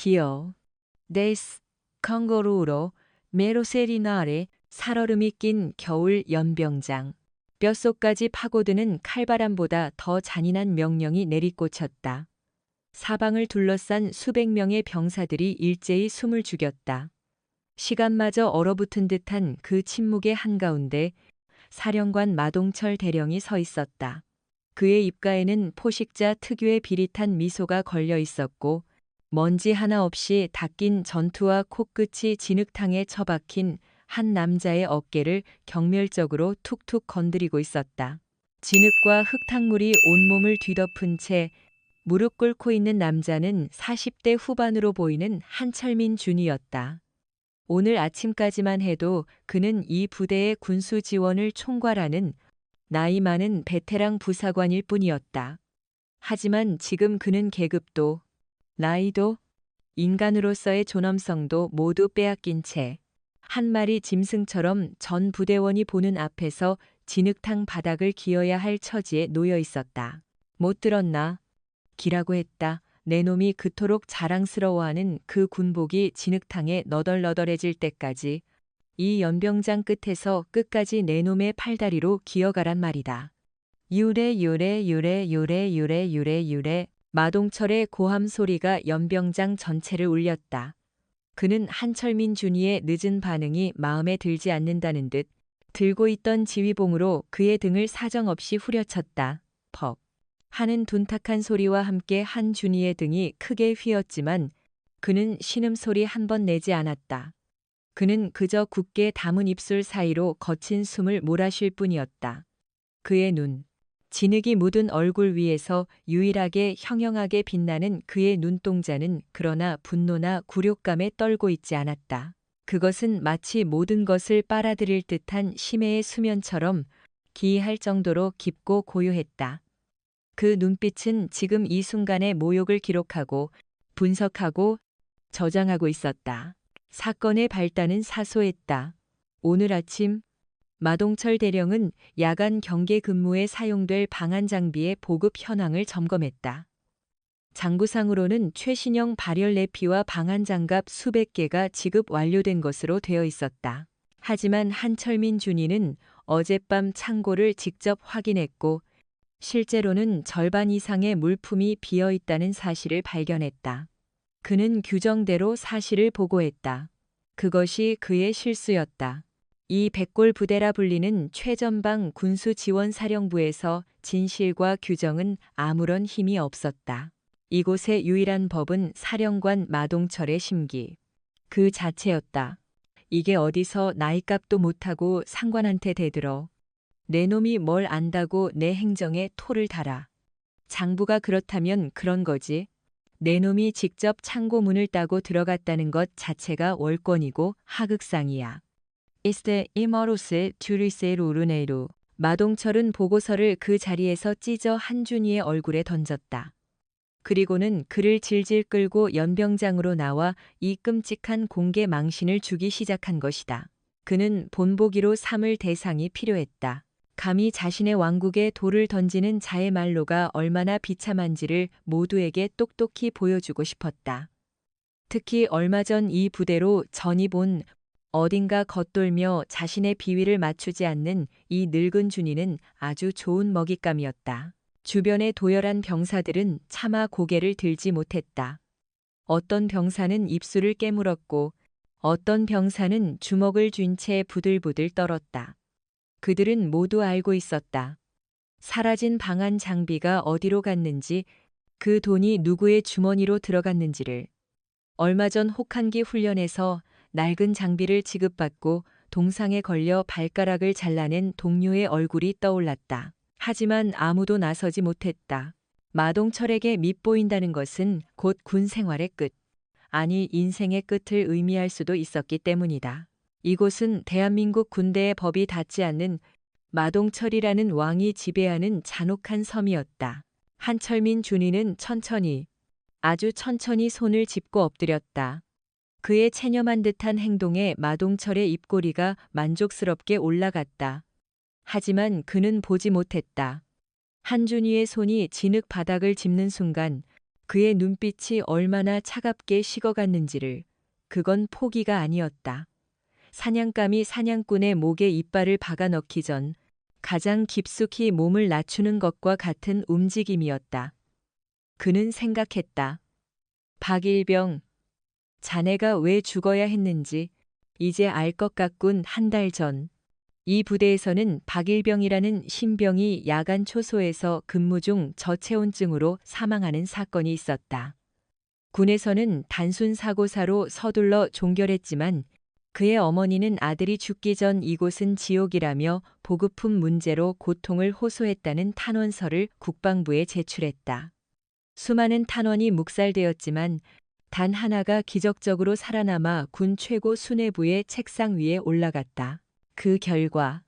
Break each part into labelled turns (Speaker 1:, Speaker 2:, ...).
Speaker 1: 기어. 데스, 캥거루로, 메로세리나레, 살얼음이 낀 겨울 연병장. 뼛속까지 파고드는 칼바람보다 더 잔인한 명령이 내리꽂혔다. 사방을 둘러싼 수백 명의 병사들이 일제히 숨을 죽였다. 시간마저 얼어붙은 듯한 그 침묵의 한가운데 사령관 마동철 대령이 서 있었다. 그의 입가에는 포식자 특유의 비릿한 미소가 걸려 있었고 먼지 하나 없이 닦인 전투와 코끝이 진흙탕에 처박힌 한 남자의 어깨를 경멸적으로 툭툭 건드리고 있었다. 진흙과 흙탕물이 온몸을 뒤덮은 채 무릎 꿇고 있는 남자는 40대 후반으로 보이는 한철민 준이었다. 오늘 아침까지만 해도 그는 이 부대의 군수 지원을 총괄하는 나이 많은 베테랑 부사관일 뿐이었다. 하지만 지금 그는 계급도, 나이도, 인간으로서의 존엄성도 모두 빼앗긴 채 한 마리 짐승처럼 전 부대원이 보는 앞에서 진흙탕 바닥을 기어야 할 처지에 놓여 있었다. 못 들었나? 기라고 했다. 내 놈이 그토록 자랑스러워하는 그 군복이 진흙탕에 너덜너덜해질 때까지 이 연병장 끝에서 끝까지 내 놈의 팔다리로 기어가란 말이다. 유래 유래 유래 유래 유래 유래 유래. 마동철의 고함 소리가 연병장 전체를 울렸다. 그는 한철민 준이의 늦은 반응이 마음에 들지 않는다는 듯 들고 있던 지휘봉으로 그의 등을 사정없이 후려쳤다. 퍽 하는 둔탁한 소리와 함께 한준이의 등이 크게 휘었지만 그는 신음소리 한 번 내지 않았다. 그는 그저 굳게 담은 입술 사이로 거친 숨을 몰아쉴 뿐이었다. 그의 눈, 진흙이 묻은 얼굴 위에서 유일하게 형형하게 빛나는 그의 눈동자는 그러나 분노나 굴욕감에 떨고 있지 않았다. 그것은 마치 모든 것을 빨아들일 듯한 심해의 수면처럼 기이할 정도로 깊고 고요했다. 그 눈빛은 지금 이 순간의 모욕을 기록하고 분석하고 저장하고 있었다. 사건의 발단은 사소했다. 오늘 아침 마동철 대령은 야간 경계 근무에 사용될 방한 장비의 보급 현황을 점검했다. 장부상으로는 최신형 발열 내피와 방한 장갑 수백 개가 지급 완료된 것으로 되어 있었다. 하지만 한철민 준이는 어젯밤 창고를 직접 확인했고 실제로는 절반 이상의 물품이 비어 있다는 사실을 발견했다. 그는 규정대로 사실을 보고했다. 그것이 그의 실수였다. 이 백골 부대라 불리는 최전방 군수지원사령부에서 진실과 규정은 아무런 힘이 없었다. 이곳의 유일한 법은 사령관 마동철의 심기 그 자체였다. 이게 어디서 나이값도 못하고 상관한테 대들어. 내 놈이 뭘 안다고 내 행정에 토를 달아. 장부가 그렇다면 그런 거지. 내 놈이 직접 창고 문을 따고 들어갔다는 것 자체가 월권이고 하극상이야. Este i모로스 듀리세 루르네이루. 마동철은 보고서를 그 자리에서 찢어 한준이의 얼굴에 던졌다. 그리고는 그를 질질 끌고 연병장으로 나와 이 끔찍한 공개 망신을 주기 시작한 것이다. 그는 본보기로 삼을 대상이 필요했다. 감히 자신의 왕국에 돌을 던지는 자의 말로가 얼마나 비참한지를 모두에게 똑똑히 보여주고 싶었다. 특히 얼마 전 이 부대로 전입 온 어딘가 겉돌며 자신의 비위를 맞추지 않는 이 늙은 준이는 아주 좋은 먹잇감이었다. 주변의 도열한 병사들은 차마 고개를 들지 못했다. 어떤 병사는 입술을 깨물었고 어떤 병사는 주먹을 쥔 채 부들부들 떨었다. 그들은 모두 알고 있었다. 사라진 방한 장비가 어디로 갔는지, 그 돈이 누구의 주머니로 들어갔는지를. 얼마 전 혹한기 훈련에서 낡은 장비를 지급받고 동상에 걸려 발가락을 잘라낸 동료의 얼굴이 떠올랐다. 하지만 아무도 나서지 못했다. 마동철에게 밉보인다는 것은 곧 군 생활의 끝, 아니 인생의 끝을 의미할 수도 있었기 때문이다. 이곳은 대한민국 군대의 법이 닿지 않는 마동철이라는 왕이 지배하는 잔혹한 섬이었다. 한철민 준이는 천천히, 아주 천천히 손을 짚고 엎드렸다. 그의 체념한 듯한 행동에 마동철의 입꼬리가 만족스럽게 올라갔다. 하지만 그는 보지 못했다. 한준이의 손이 진흙 바닥을 짚는 순간 그의 눈빛이 얼마나 차갑게 식어갔는지를, 그건 포기가 아니었다. 사냥감이 사냥꾼의 목에 이빨을 박아 넣기 전 가장 깊숙이 몸을 낮추는 것과 같은 움직임이었다. 그는 생각했다. 박일병, 자네가 왜 죽어야 했는지 이제 알 것 같군. 한 달 전, 이 부대에서는 박일병이라는 신병이 야간 초소에서 근무 중 저체온증으로 사망하는 사건이 있었다. 군에서는 단순 사고사로 서둘러 종결했지만 그의 어머니는 아들이 죽기 전 이곳은 지옥이라며 보급품 문제로 고통을 호소했다는 탄원서를 국방부에 제출했다. 수많은 탄원이 묵살되었지만 단 하나가 기적적으로 살아남아 군 최고 수뇌부의 책상 위에 올라갔다. 그 결과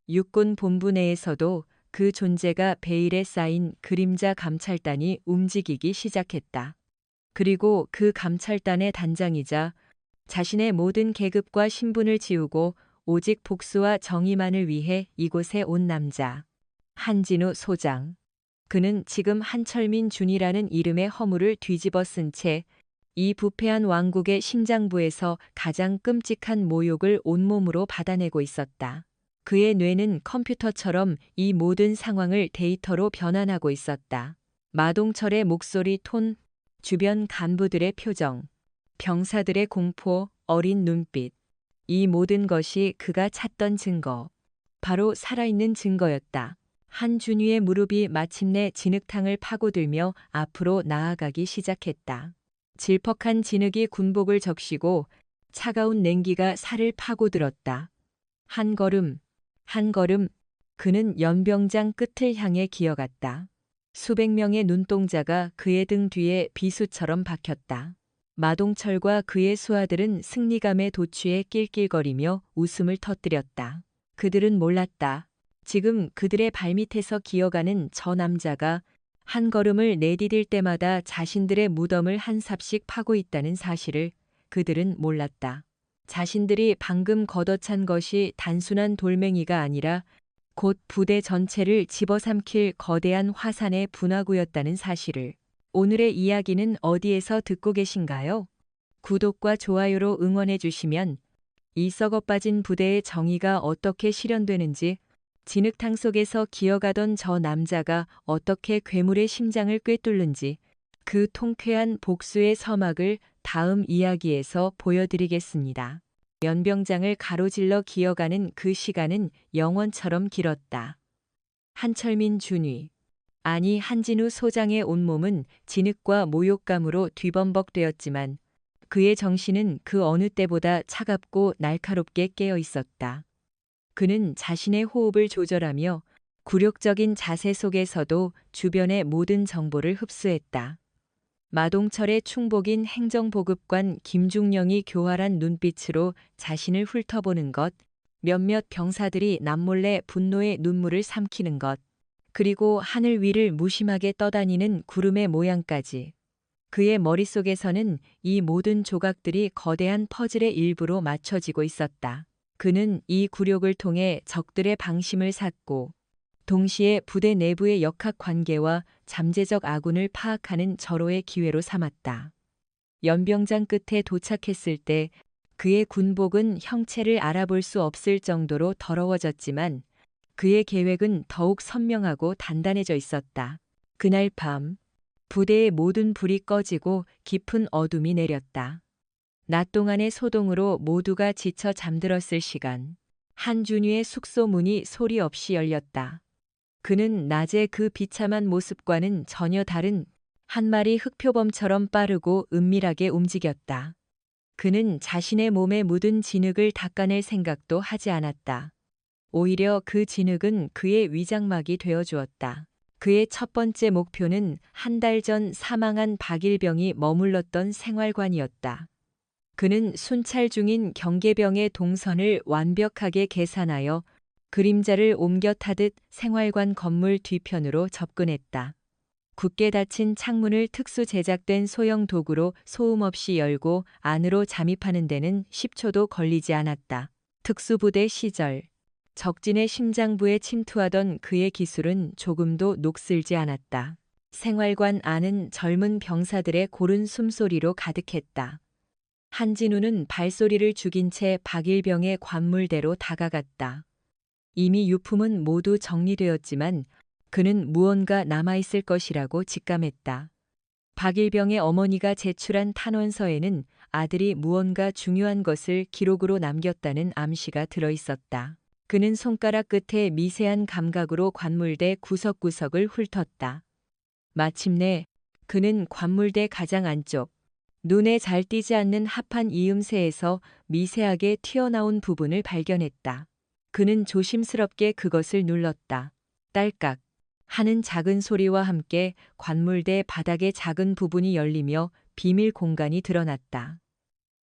Speaker 1: 육군 본부 내에서도 그 존재가 베일에 쌓인 그림자 감찰단이 움직이기 시작했다. 그리고 그 감찰단의 단장이자 자신의 모든 계급과 신분을 지우고 오직 복수와 정의만을 위해 이곳에 온 남자. 한진우 소장. 그는 지금 한철민 준이라는 이름의 허물을 뒤집어 쓴 채 이 부패한 왕국의 심장부에서 가장 끔찍한 모욕을 온몸으로 받아내고 있었다. 그의 뇌는 컴퓨터처럼 이 모든 상황을 데이터로 변환하고 있었다. 마동철의 목소리 톤, 주변 간부들의 표정, 병사들의 공포, 어린 눈빛. 이 모든 것이 그가 찾던 증거. 바로 살아있는 증거였다. 한준위의 무릎이 마침내 진흙탕을 파고들며 앞으로 나아가기 시작했다. 질퍽한 진흙이 군복을 적시고 차가운 냉기가 살을 파고들었다. 한 걸음, 한 걸음, 그는 연병장 끝을 향해 기어갔다. 수백 명의 눈동자가 그의 등 뒤에 비수처럼 박혔다. 마동철과 그의 수하들은 승리감에 도취해 낄낄거리며 웃음을 터뜨렸다. 그들은 몰랐다. 지금 그들의 발밑에서 기어가는 저 남자가 한 걸음을 내디딜 때마다 자신들의 무덤을 한 삽씩 파고 있다는 사실을 그들은 몰랐다. 자신들이 방금 걷어찬 것이 단순한 돌멩이가 아니라 곧 부대 전체를 집어삼킬 거대한 화산의 분화구였다는 사실을. 오늘의 이야기는 어디에서 듣고 계신가요? 구독과 좋아요로 응원해 주시면 이 썩어빠진 부대의 정의가 어떻게 실현되는지, 진흙탕 속에서 기어가던 저 남자가 어떻게 괴물의 심장을 꿰뚫는지 그 통쾌한 복수의 서막을 다음 이야기에서 보여드리겠습니다. 연병장을 가로질러 기어가는 그 시간은 영원처럼 길었다. 한철민 준위, 아니 한진우 소장의 온몸은 진흙과 모욕감으로 뒤범벅되었지만 그의 정신은 그 어느 때보다 차갑고 날카롭게 깨어 있었다. 그는 자신의 호흡을 조절하며 굴욕적인 자세 속에서도 주변의 모든 정보를 흡수했다. 마동철의 충복인 행정보급관 김중령이 교활한 눈빛으로 자신을 훑어보는 것, 몇몇 병사들이 남몰래 분노의 눈물을 삼키는 것, 그리고 하늘 위를 무심하게 떠다니는 구름의 모양까지. 그의 머릿속에서는 이 모든 조각들이 거대한 퍼즐의 일부로 맞춰지고 있었다. 그는 이 굴욕을 통해 적들의 방심을 샀고 동시에 부대 내부의 역학관계와 잠재적 아군을 파악하는 절호의 기회로 삼았다. 연병장 끝에 도착했을 때 그의 군복은 형체를 알아볼 수 없을 정도로 더러워졌지만 그의 계획은 더욱 선명하고 단단해져 있었다. 그날 밤 부대의 모든 불이 꺼지고 깊은 어둠이 내렸다. 낮 동안의 소동으로 모두가 지쳐 잠들었을 시간, 한준위의 숙소 문이 소리 없이 열렸다. 그는 낮의 그 비참한 모습과는 전혀 다른 한 마리 흑표범처럼 빠르고 은밀하게 움직였다. 그는 자신의 몸에 묻은 진흙을 닦아낼 생각도 하지 않았다. 오히려 그 진흙은 그의 위장막이 되어주었다. 그의 첫 번째 목표는 한 달 전 사망한 박일병이 머물렀던 생활관이었다. 그는 순찰 중인 경계병의 동선을 완벽하게 계산하여 그림자를 옮겨 타듯 생활관 건물 뒤편으로 접근했다. 굳게 닫힌 창문을 특수 제작된 소형 도구로 소음 없이 열고 안으로 잠입하는 데는 10초도 걸리지 않았다. 특수부대 시절, 적진의 심장부에 침투하던 그의 기술은 조금도 녹슬지 않았다. 생활관 안은 젊은 병사들의 고른 숨소리로 가득했다. 한진우는 발소리를 죽인 채 박일병의 관물대로 다가갔다. 이미 유품은 모두 정리되었지만 그는 무언가 남아있을 것이라고 직감했다. 박일병의 어머니가 제출한 탄원서에는 아들이 무언가 중요한 것을 기록으로 남겼다는 암시가 들어있었다. 그는 손가락 끝에 미세한 감각으로 관물대 구석구석을 훑었다. 마침내 그는 관물대 가장 안쪽, 눈에 잘 띄지 않는 합판 이음새에서 미세하게 튀어나온 부분을 발견했다. 그는 조심스럽게 그것을 눌렀다. 딸깍 하는 작은 소리와 함께 관물대 바닥의 작은 부분이 열리며 비밀 공간이 드러났다.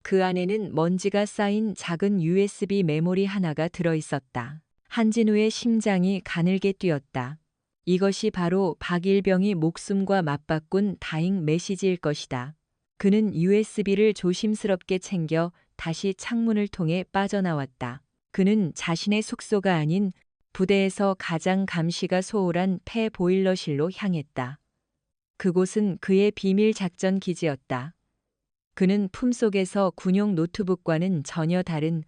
Speaker 1: 그 안에는 먼지가 쌓인 작은 USB 메모리 하나가 들어 있었다. 한진우의 심장이 가늘게 뛰었다. 이것이 바로 박일병이 목숨과 맞바꾼 다잉 메시지일 것이다. 그는 USB를 조심스럽게 챙겨 다시 창문을 통해 빠져나왔다. 그는 자신의 숙소가 아닌 부대에서 가장 감시가 소홀한 폐 보일러실로 향했다. 그곳은 그의 비밀 작전 기지였다. 그는 품속에서 군용 노트북과는 전혀 다른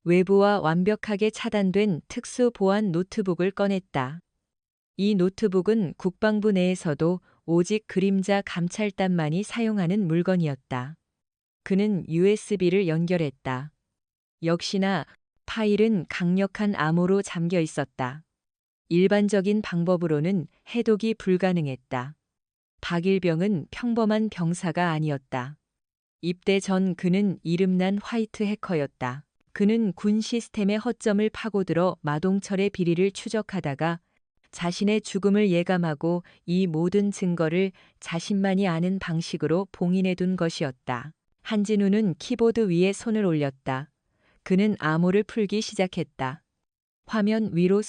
Speaker 1: 외부와 완벽하게 차단된 특수 보안 노트북을 꺼냈다. 이 노트북은 국방부 내에서도 오직 그림자 감찰단만이 사용하는 물건이었다. 그는 USB를 연결했다. 역시나 파일은 강력한 암호로 잠겨 있었다. 일반적인 방법으로는 해독이 불가능했다. 박일병은 평범한 병사가 아니었다. 입대 전 그는 이름난 화이트 해커였다. 그는 군 시스템의 허점을 파고들어 마동철의 비리를 추적하다가 자신의 죽음을 예감하고 이 모든 증거를 자신만이 아는 방식으로 봉인해둔 것이었다. 한진우는 키보드 위에 손을 올렸다. 그는 암호를 풀기 시작했다. 화면 위로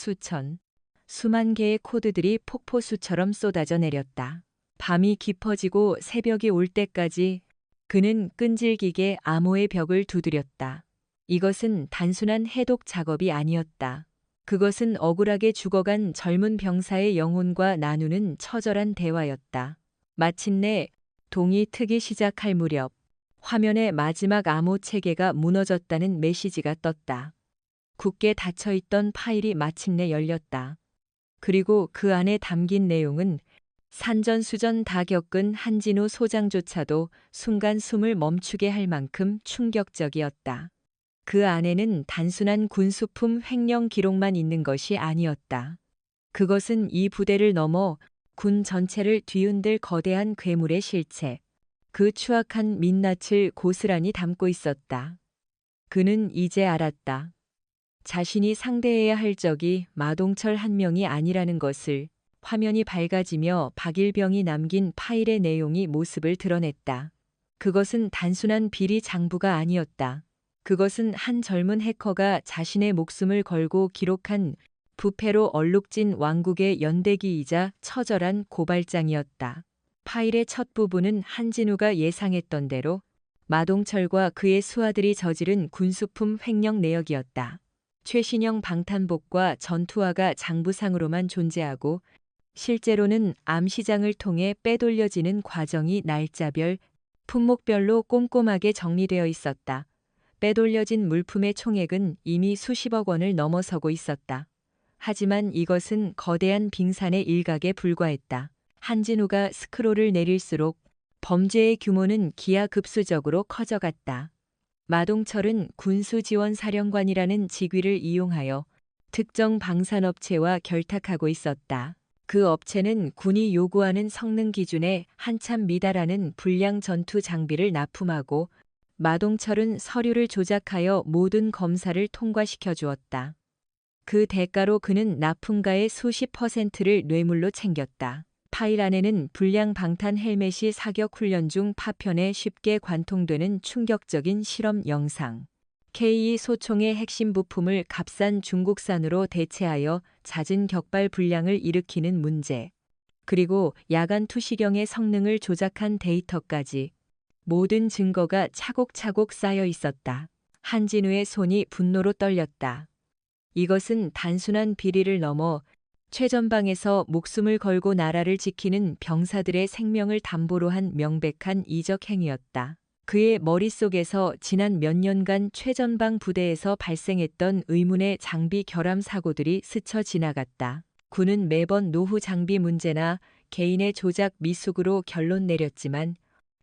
Speaker 1: 수만 개의 코드들이 폭포수처럼 쏟아져 내렸다. 밤이 깊어지고 새벽이 올 때까지 그는 끈질기게 암호의 벽을 두드렸다. 이것은 단순한 해독 작업이 아니었다. 그것은 억울하게 죽어간 젊은 병사의 영혼과 나누는 처절한 대화였다. 마침내 동이 트기 시작할 무렵 화면의 마지막 암호 체계가 무너졌다는 메시지가 떴다. 굳게 닫혀있던 파일이 마침내 열렸다. 그리고 그 안에 담긴 내용은 산전수전 다 겪은 한진우 소장조차도 순간 숨을 멈추게 할 만큼 충격적이었다. 그 안에는 단순한 군수품 횡령 기록만 있는 것이 아니었다. 그것은 이 부대를 넘어 군 전체를 뒤흔들 거대한 괴물의 실체, 그 추악한 민낯을 고스란히 담고 있었다. 그는 이제 알았다. 자신이 상대해야 할 적이 마동철 한 명이 아니라는 것을. 화면이 밝아지며 박일병이 남긴 파일의 내용이 모습을 드러냈다. 그것은 단순한 비리 장부가 아니었다. 그것은 한 젊은 해커가 자신의 목숨을 걸고 기록한 부패로 얼룩진 왕국의 연대기이자 처절한 고발장이었다. 파일의 첫 부분은 한진우가 예상했던 대로 마동철과 그의 수하들이 저지른 군수품 횡령 내역이었다. 최신형 방탄복과 전투화가 장부상으로만 존재하고 실제로는 암시장을 통해 빼돌려지는 과정이 날짜별, 품목별로 꼼꼼하게 정리되어 있었다. 빼돌려진 물품의 총액은 이미 수십억 원을 넘어서고 있었다. 하지만 이것은 거대한 빙산의 일각에 불과했다. 한진우가 스크롤을 내릴수록 범죄의 규모는 기하급수적으로 커져갔다. 마동철은 군수지원사령관이라는 직위를 이용하여 특정 방산업체와 결탁하고 있었다. 그 업체는 군이 요구하는 성능 기준에 한참 미달하는 불량 전투 장비를 납품하고 마동철은 서류를 조작하여 모든 검사를 통과시켜 주었다. 그 대가로 그는 납품가의 수십 %를 뇌물로 챙겼다. 파일 안에는 불량 방탄 헬멧이 사격 훈련 중 파편에 쉽게 관통되는 충격적인 실험 영상, K2 소총의 핵심 부품을 값싼 중국산으로 대체하여 잦은 격발 불량을 일으키는 문제, 그리고 야간 투시경의 성능을 조작한 데이터까지 모든 증거가 차곡차곡 쌓여 있었다. 한진우의 손이 분노로 떨렸다. 이것은 단순한 비리를 넘어 최전방에서 목숨을 걸고 나라를 지키는 병사들의 생명을 담보로 한 명백한 이적 행위였다. 그의 머릿속에서 지난 몇 년간 최전방 부대에서 발생했던 의문의 장비 결함 사고들이 스쳐 지나갔다. 군은 매번 노후 장비 문제나 개인의 조작 미숙으로 결론 내렸지만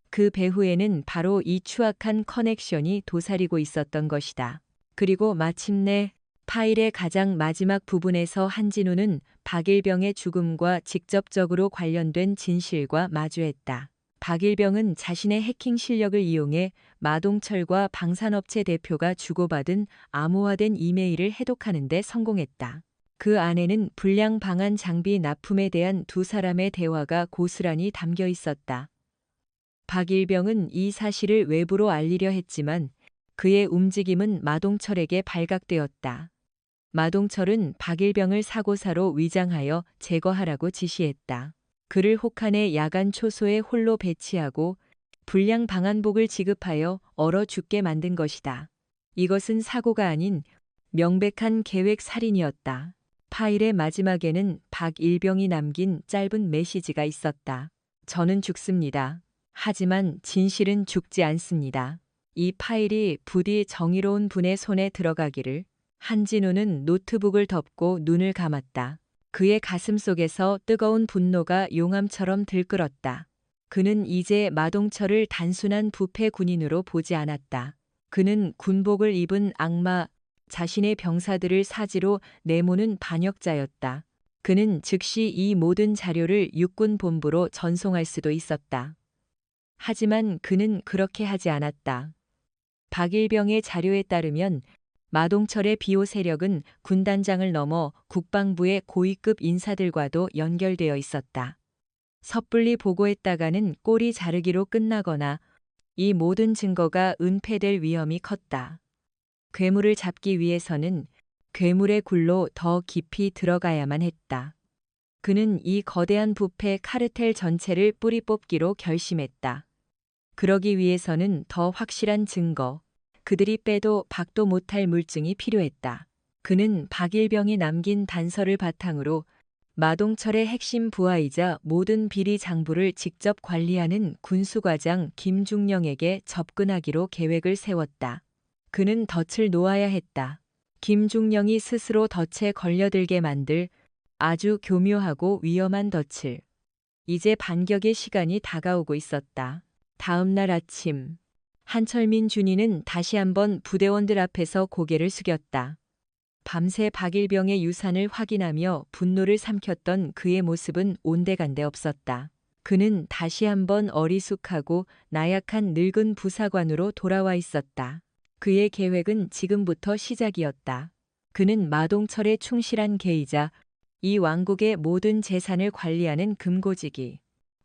Speaker 1: 그 배후에는 바로 이 추악한 커넥션이 도사리고 있었던 것이다. 그리고 마침내 파일의 가장 마지막 부분에서 한진우는 박일병의 죽음과 직접적으로 관련된 진실과 마주했다. 박일병은 자신의 해킹 실력을 이용해 마동철과 방산업체 대표가 주고받은 암호화된 이메일을 해독하는 데 성공했다. 그 안에는 불량 방한 장비 납품에 대한 두 사람의 대화가 고스란히 담겨 있었다. 박일병은 이 사실을 외부로 알리려 했지만 그의 움직임은 마동철에게 발각되었다. 마동철은 박일병을 사고사로 위장하여 제거하라고 지시했다. 그를 혹한의 야간 초소에 홀로 배치하고 불량 방한복을 지급하여 얼어 죽게 만든 것이다. 이것은 사고가 아닌 명백한 계획 살인이었다. 파일의 마지막에는 박일병이 남긴 짧은 메시지가 있었다. 저는 죽습니다. 하지만 진실은 죽지 않습니다. 이 파일이 부디 정의로운 분의 손에 들어가기를. 한진우는 노트북을 덮고 눈을 감았다. 그의 가슴 속에서 뜨거운 분노가 용암처럼 들끓었다. 그는 이제 마동철을 단순한 부패 군인으로 보지 않았다. 그는 군복을 입은 악마, 자신의 병사들을 사지로 내모는 반역자였다. 그는 즉시 이 모든 자료를 육군본부로 전송할 수도 있었다. 하지만 그는 그렇게 하지 않았다. 박일병의 자료에 따르면 마동철의 비호 세력은 군단장을 넘어 국방부의 고위급 인사들과도 연결되어 있었다. 섣불리 보고했다가는 꼬리 자르기로 끝나거나 이 모든 증거가 은폐될 위험이 컸다. 괴물을 잡기 위해서는 괴물의 굴로 더 깊이 들어가야만 했다. 그는 이 거대한 부패 카르텔 전체를 뿌리 뽑기로 결심했다. 그러기 위해서는 더 확실한 증거, 그들이 빼도 박도 못할 물증이 필요했다. 그는 박일병이 남긴 단서를 바탕으로 마동철의 핵심 부하이자 모든 비리 장부를 직접 관리하는 군수과장 김중령에게 접근하기로 계획을 세웠다. 그는 덫을 놓아야 했다. 김중령이 스스로 덫에 걸려들게 만들 아주 교묘하고 위험한 덫을. 이제 반격의 시간이 다가오고 있었다. 다음 날 아침 한철민 준이는 다시 한번 부대원들 앞에서 고개를 숙였다. 밤새 박일병의 유산을 확인하며 분노를 삼켰던 그의 모습은 온데간데 없었다. 그는 다시 한번 어리숙하고 나약한 늙은 부사관으로 돌아와 있었다. 그의 계획은 지금부터 시작이었다. 그는 마동철의 충실한 계이자 이 왕국의 모든 재산을 관리하는 금고지기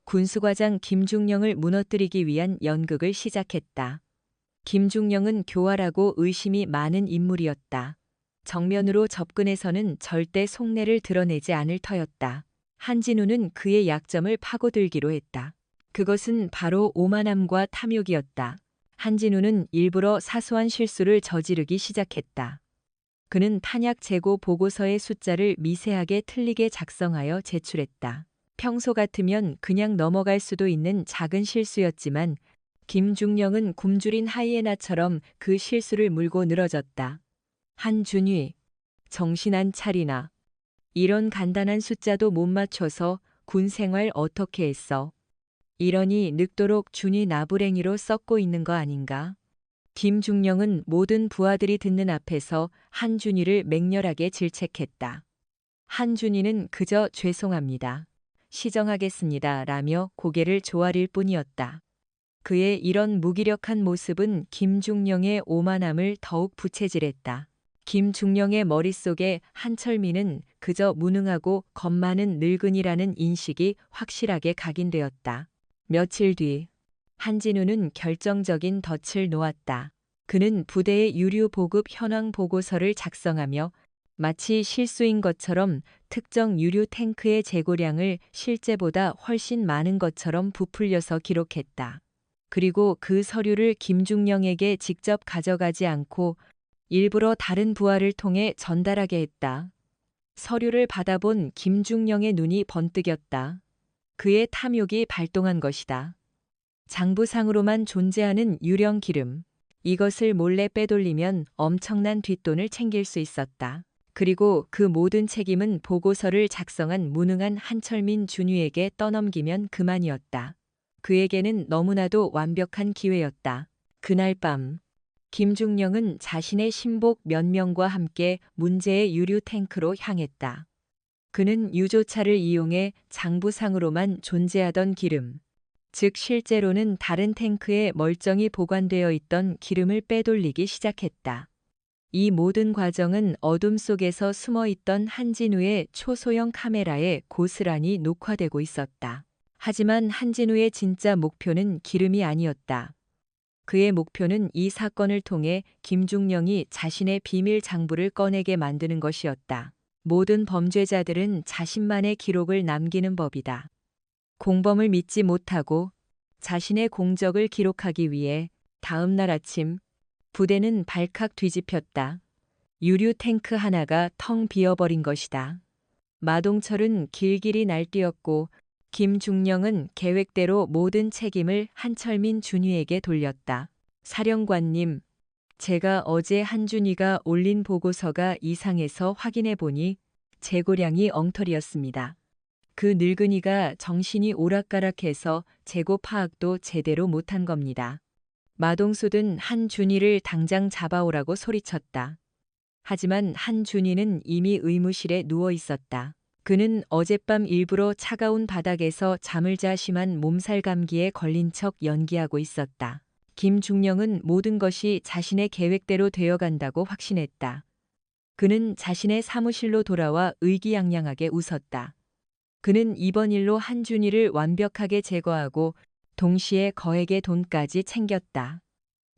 Speaker 1: 군수과장 김중령을 무너뜨리기 위한 연극을 시작했다. 김중령은 교활하고 의심이 많은 인물이었다. 정면으로 접근해서는 절대 속내를 드러내지 않을 터였다. 한진우는 그의 약점을 파고들기로 했다. 그것은 바로 오만함과 탐욕이었다. 한진우는 일부러 사소한 실수를 저지르기 시작했다. 그는 탄약 재고 보고서의 숫자를 미세하게 틀리게 작성하여 제출했다. 평소 같으면 그냥 넘어갈 수도 있는 작은 실수였지만 김중령은 굶주린 하이에나처럼 그 실수를 물고 늘어졌다. 한준휘, 정신 안 차리나. 이런 간단한 숫자도 못 맞춰서 군 생활 어떻게 했어? 이러니 늙도록 준이 나부랭이로 썩고 있는 거 아닌가? 김중령은 모든 부하들이 듣는 앞에서 한준휘를 맹렬하게 질책했다. 한준휘는 그저 죄송합니다. 시정하겠습니다. 라며 고개를 조아릴 뿐이었다. 그의 이런 무기력한 모습은 김중령의 오만함을 더욱 부채질했다. 김중령의 머릿속에 한철민은 그저 무능하고 겁 많은 늙은이라는 인식이 확실하게 각인되었다. 며칠 뒤 한진우는 결정적인 덫을 놓았다. 그는 부대의 유류 보급 현황 보고서를 작성하며 마치 실수인 것처럼 특정 유류 탱크의 재고량을 실제보다 훨씬 많은 것처럼 부풀려서 기록했다. 그리고 그 서류를 김중령에게 직접 가져가지 않고 일부러 다른 부하를 통해 전달하게 했다. 서류를 받아본 김중령의 눈이 번뜩였다. 그의 탐욕이 발동한 것이다. 장부상으로만 존재하는 유령 기름. 이것을 몰래 빼돌리면 엄청난 뒷돈을 챙길 수 있었다. 그리고 그 모든 책임은 보고서를 작성한 무능한 한철민 준위에게 떠넘기면 그만이었다. 그에게는 너무나도 완벽한 기회였다. 그날 밤 김중령은 자신의 신복 몇 명과 함께 문제의 유류 탱크로 향했다. 그는 유조차를 이용해 장부상으로만 존재하던 기름, 즉 실제로는 다른 탱크에 멀쩡히 보관되어 있던 기름을 빼돌리기 시작했다. 이 모든 과정은 어둠 속에서 숨어 있던 한진우의 초소형 카메라에 고스란히 녹화되고 있었다. 하지만 한진우의 진짜 목표는 기름이 아니었다. 그의 목표는 이 사건을 통해 김중령이 자신의 비밀 장부를 꺼내게 만드는 것이었다. 모든 범죄자들은 자신만의 기록을 남기는 법이다. 공범을 믿지 못하고 자신의 공적을 기록하기 위해 다음 날 아침 부대는 발칵 뒤집혔다. 유류 탱크 하나가 텅 비어버린 것이다. 마동철은 길길이 날뛰었고 김중령은 계획대로 모든 책임을 한철민 준위에게 돌렸다. 사령관님, 제가 어제 한준위가 올린 보고서가 이상해서 확인해 보니 재고량이 엉터리였습니다. 그 늙은이가 정신이 오락가락해서 재고 파악도 제대로 못한 겁니다. 마동수든 한준위를 당장 잡아오라고 소리쳤다. 하지만 한준위는 이미 의무실에 누워 있었다. 그는 어젯밤 일부러 차가운 바닥에서 잠을 자 심한 몸살 감기에 걸린 척 연기하고 있었다. 김중령은 모든 것이 자신의 계획대로 되어간다고 확신했다. 그는 자신의 사무실로 돌아와 의기양양하게 웃었다. 그는 이번 일로 한준이를 완벽하게 제거하고 동시에 거액의 돈까지 챙겼다.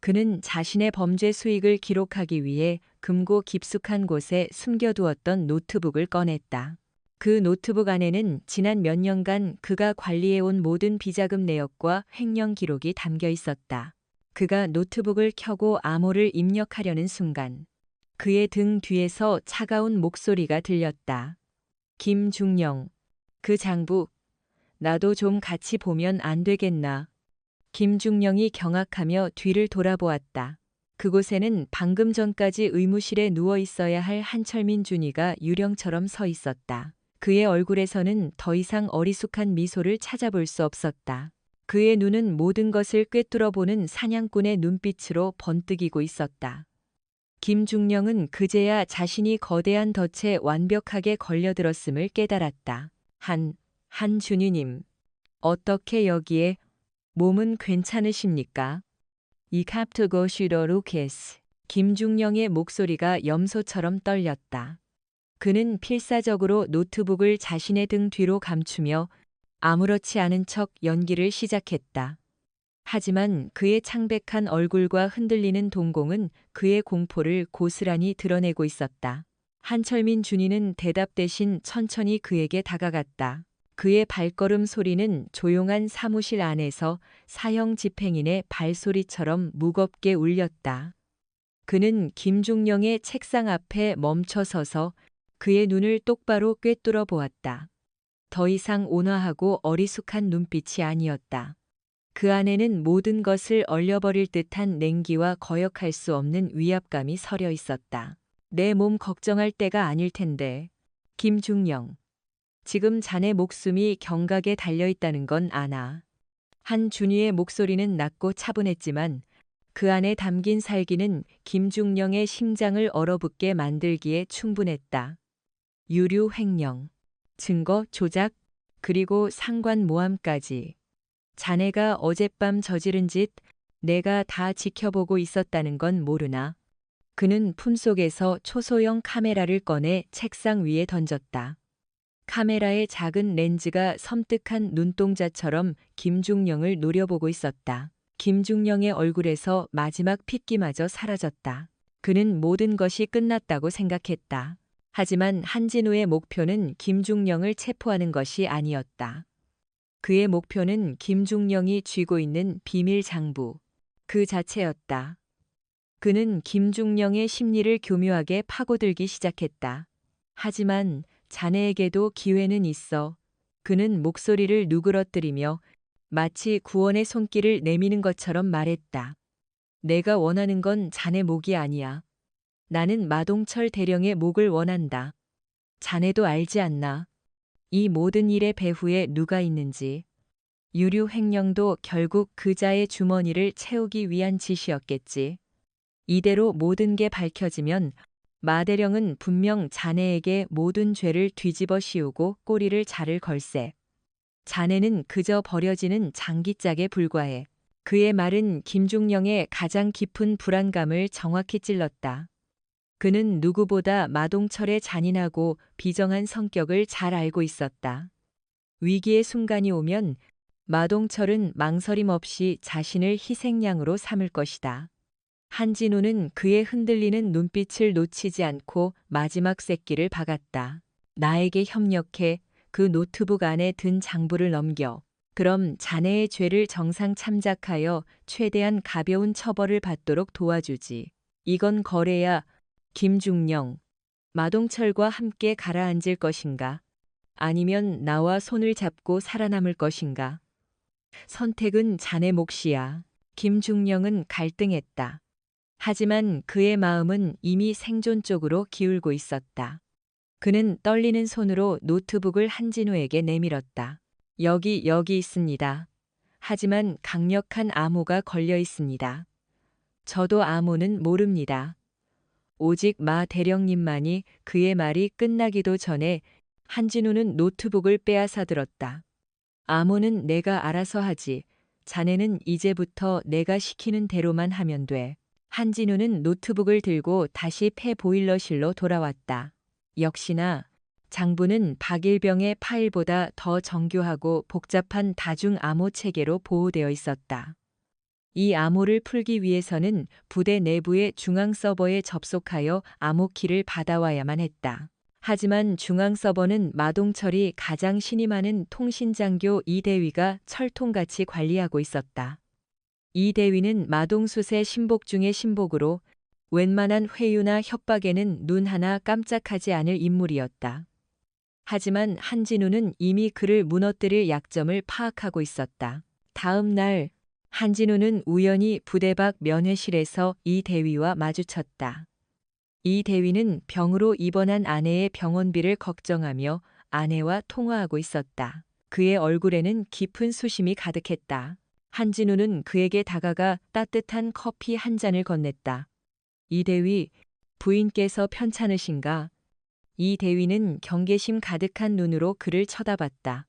Speaker 1: 그는 자신의 범죄 수익을 기록하기 위해 금고 깊숙한 곳에 숨겨두었던 노트북을 꺼냈다. 그 노트북 안에는 지난 몇 년간 그가 관리해온 모든 비자금 내역과 횡령 기록이 담겨 있었다. 그가 노트북을 켜고 암호를 입력하려는 순간 그의 등 뒤에서 차가운 목소리가 들렸다. 김중령, 그 장부, 나도 좀 같이 보면 안 되겠나. 김중령이 경악하며 뒤를 돌아보았다. 그곳에는 방금 전까지 의무실에 누워 있어야 할 한철민 준이가 유령처럼 서 있었다. 그의 얼굴에서는 더 이상 어리숙한 미소를 찾아볼 수 없었다. 그의 눈은 모든 것을 꿰뚫어보는 사냥꾼의 눈빛으로 번뜩이고 있었다. 김중령은 그제야 자신이 거대한 덫에 완벽하게 걸려들었음을 깨달았다. 한준이님, 어떻게 여기에, 몸은 괜찮으십니까? 이 캡트고 슈더 루케스. 김중령의 목소리가 염소처럼 떨렸다. 그는 필사적으로 노트북을 자신의 등 뒤로 감추며 아무렇지 않은 척 연기를 시작했다. 하지만 그의 창백한 얼굴과 흔들리는 동공은 그의 공포를 고스란히 드러내고 있었다. 한철민 준이는 대답 대신 천천히 그에게 다가갔다. 그의 발걸음 소리는 조용한 사무실 안에서 사형 집행인의 발소리처럼 무겁게 울렸다. 그는 김중령의 책상 앞에 멈춰 서서 그의 눈을 똑바로 꿰뚫어 보았다. 더 이상 온화하고 어리숙한 눈빛이 아니었다. 그 안에는 모든 것을 얼려버릴 듯한 냉기와 거역할 수 없는 위압감이 서려 있었다. 내 몸 걱정할 때가 아닐 텐데. 김중령, 지금 자네 목숨이 경각에 달려있다는 건 아나. 한준이의 목소리는 낮고 차분했지만 그 안에 담긴 살기는 김중령의 심장을 얼어붙게 만들기에 충분했다. 유류 횡령, 증거 조작, 그리고 상관 모함까지. 자네가 어젯밤 저지른 짓 내가 다 지켜보고 있었다는 건 모르나? 그는 품속에서 초소형 카메라를 꺼내 책상 위에 던졌다. 카메라의 작은 렌즈가 섬뜩한 눈동자처럼 김중령을 노려보고 있었다. 김중령의 얼굴에서 마지막 핏기마저 사라졌다. 그는 모든 것이 끝났다고 생각했다. 하지만 한진우의 목표는 김중령을 체포하는 것이 아니었다. 그의 목표는 김중령이 쥐고 있는 비밀 장부, 그 자체였다. 그는 김중령의 심리를 교묘하게 파고들기 시작했다. 하지만 자네에게도 기회는 있어. 그는 목소리를 누그러뜨리며 마치 구원의 손길을 내미는 것처럼 말했다. 내가 원하는 건 자네 목이 아니야. 나는 마동철 대령의 목을 원한다. 자네도 알지 않나? 이 모든 일의 배후에 누가 있는지. 유류 횡령도 결국 그자의 주머니를 채우기 위한 짓이었겠지. 이대로 모든 게 밝혀지면 마대령은 분명 자네에게 모든 죄를 뒤집어 씌우고 꼬리를 자를 걸세. 자네는 그저 버려지는 장기짝에 불과해. 그의 말은 김중령의 가장 깊은 불안감을 정확히 찔렀다. 그는 누구보다 마동철의 잔인하고 비정한 성격을 잘 알고 있었다. 위기의 순간이 오면 마동철은 망설임 없이 자신을 희생양으로 삼을 것이다. 한진우는 그의 흔들리는 눈빛을 놓치지 않고 마지막 쐐기를 박았다. 나에게 협력해. 그 노트북 안에 든 장부를 넘겨. 그럼 자네의 죄를 정상 참작하여 최대한 가벼운 처벌을 받도록 도와주지. 이건 거래야. 김중령. 마동철과 함께 가라앉을 것인가? 아니면 나와 손을 잡고 살아남을 것인가? 선택은 자네 몫이야. 김중령은 갈등했다. 하지만 그의 마음은 이미 생존 쪽으로 기울고 있었다. 그는 떨리는 손으로 노트북을 한진우에게 내밀었다. 여기 있습니다. 하지만 강력한 암호가 걸려 있습니다. 저도 암호는 모릅니다. 오직 마 대령님만이. 그의 말이 끝나기도 전에 한진우는 노트북을 빼앗아 들었다. 암호는 내가 알아서 하지. 자네는 이제부터 내가 시키는 대로만 하면 돼. 한진우는 노트북을 들고 다시 폐보일러실로 돌아왔다. 역시나 장부는 박일병의 파일보다 더 정교하고 복잡한 다중 암호 체계로 보호되어 있었다. 이 암호를 풀기 위해서는 부대 내부의 중앙 서버에 접속하여 암호키를 받아와야만 했다. 하지만 중앙 서버는 마동철이 가장 신임하는 통신장교 이대위가 철통같이 관리하고 있었다. 이대위는 마동수의 신복 중의 신복으로 웬만한 회유나 협박에는 눈 하나 깜짝하지 않을 인물이었다. 하지만 한진우는 이미 그를 무너뜨릴 약점을 파악하고 있었다. 다음 날 한진우는 우연히 부대 밖 면회실에서 이 대위와 마주쳤다. 이 대위는 병으로 입원한 아내의 병원비를 걱정하며 아내와 통화하고 있었다. 그의 얼굴에는 깊은 수심이 가득했다. 한진우는 그에게 다가가 따뜻한 커피 한 잔을 건넸다. 이 대위, 부인께서 편찮으신가? 이 대위는 경계심 가득한 눈으로 그를 쳐다봤다.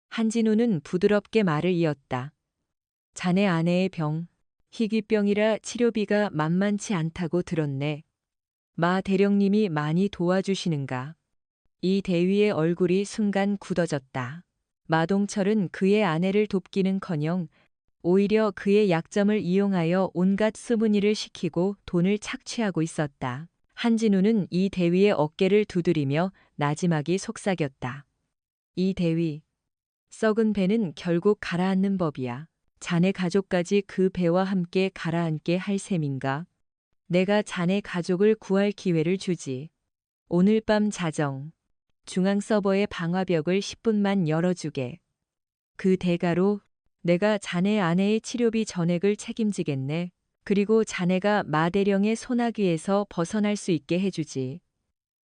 Speaker 1: 한진우는 부드럽게 말을 이었다. 자네 아내의 병, 희귀병이라 치료비가 만만치 않다고 들었네. 마 대령님이 많이 도와주시는가? 이 대위의 얼굴이 순간 굳어졌다. 마동철은 그의 아내를 돕기는커녕 오히려 그의 약점을 이용하여 온갖 수문일을 시키고 돈을 착취하고 있었다. 한진우는 이 대위의 어깨를 두드리며 나지막이 속삭였다. 이 대위, 썩은 배는 결국 가라앉는 법이야. 자네 가족까지 그 배와 함께 가라앉게 할 셈인가? 내가 자네 가족을 구할 기회를 주지. 오늘 밤 자정, 중앙 서버의 방화벽을 10분만 열어주게. 그 대가로 내가 자네 아내의 치료비 전액을 책임지겠네. 그리고 자네가 마대령의 소나기에서 벗어날 수 있게 해주지.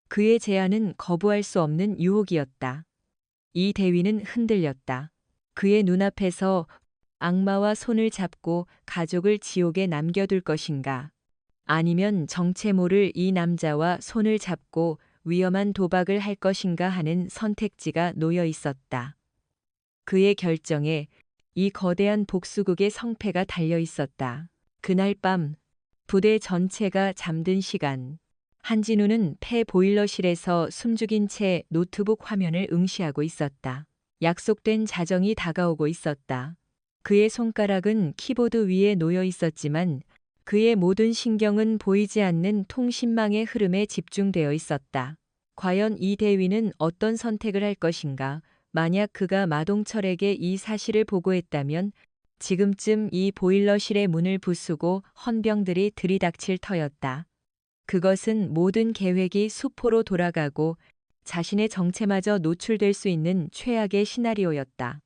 Speaker 1: 그의 제안은 거부할 수 없는 유혹이었다. 이 대위는 흔들렸다. 그의 눈앞에서 악마와 손을 잡고 가족을 지옥에 남겨둘 것인가? 아니면 정체 모를 이 남자와 손을 잡고 위험한 도박을 할 것인가 하는 선택지가 놓여 있었다. 그의 결정에 이 거대한 복수국의 성패가 달려 있었다. 그날 밤 부대 전체가 잠든 시간, 한진우는 폐보일러실에서 숨죽인 채 노트북 화면을 응시하고 있었다. 약속된 자정이 다가오고 있었다. 그의 손가락은 키보드 위에 놓여 있었지만 그의 모든 신경은 보이지 않는 통신망의 흐름에 집중되어 있었다. 과연 이 대위는 어떤 선택을 할 것인가? 만약 그가 마동철에게 이 사실을 보고했다면 지금쯤 이 보일러실의 문을 부수고 헌병들이 들이닥칠 터였다. 그것은 모든 계획이 수포로 돌아가고 자신의 정체마저 노출될 수 있는 최악의 시나리오였다.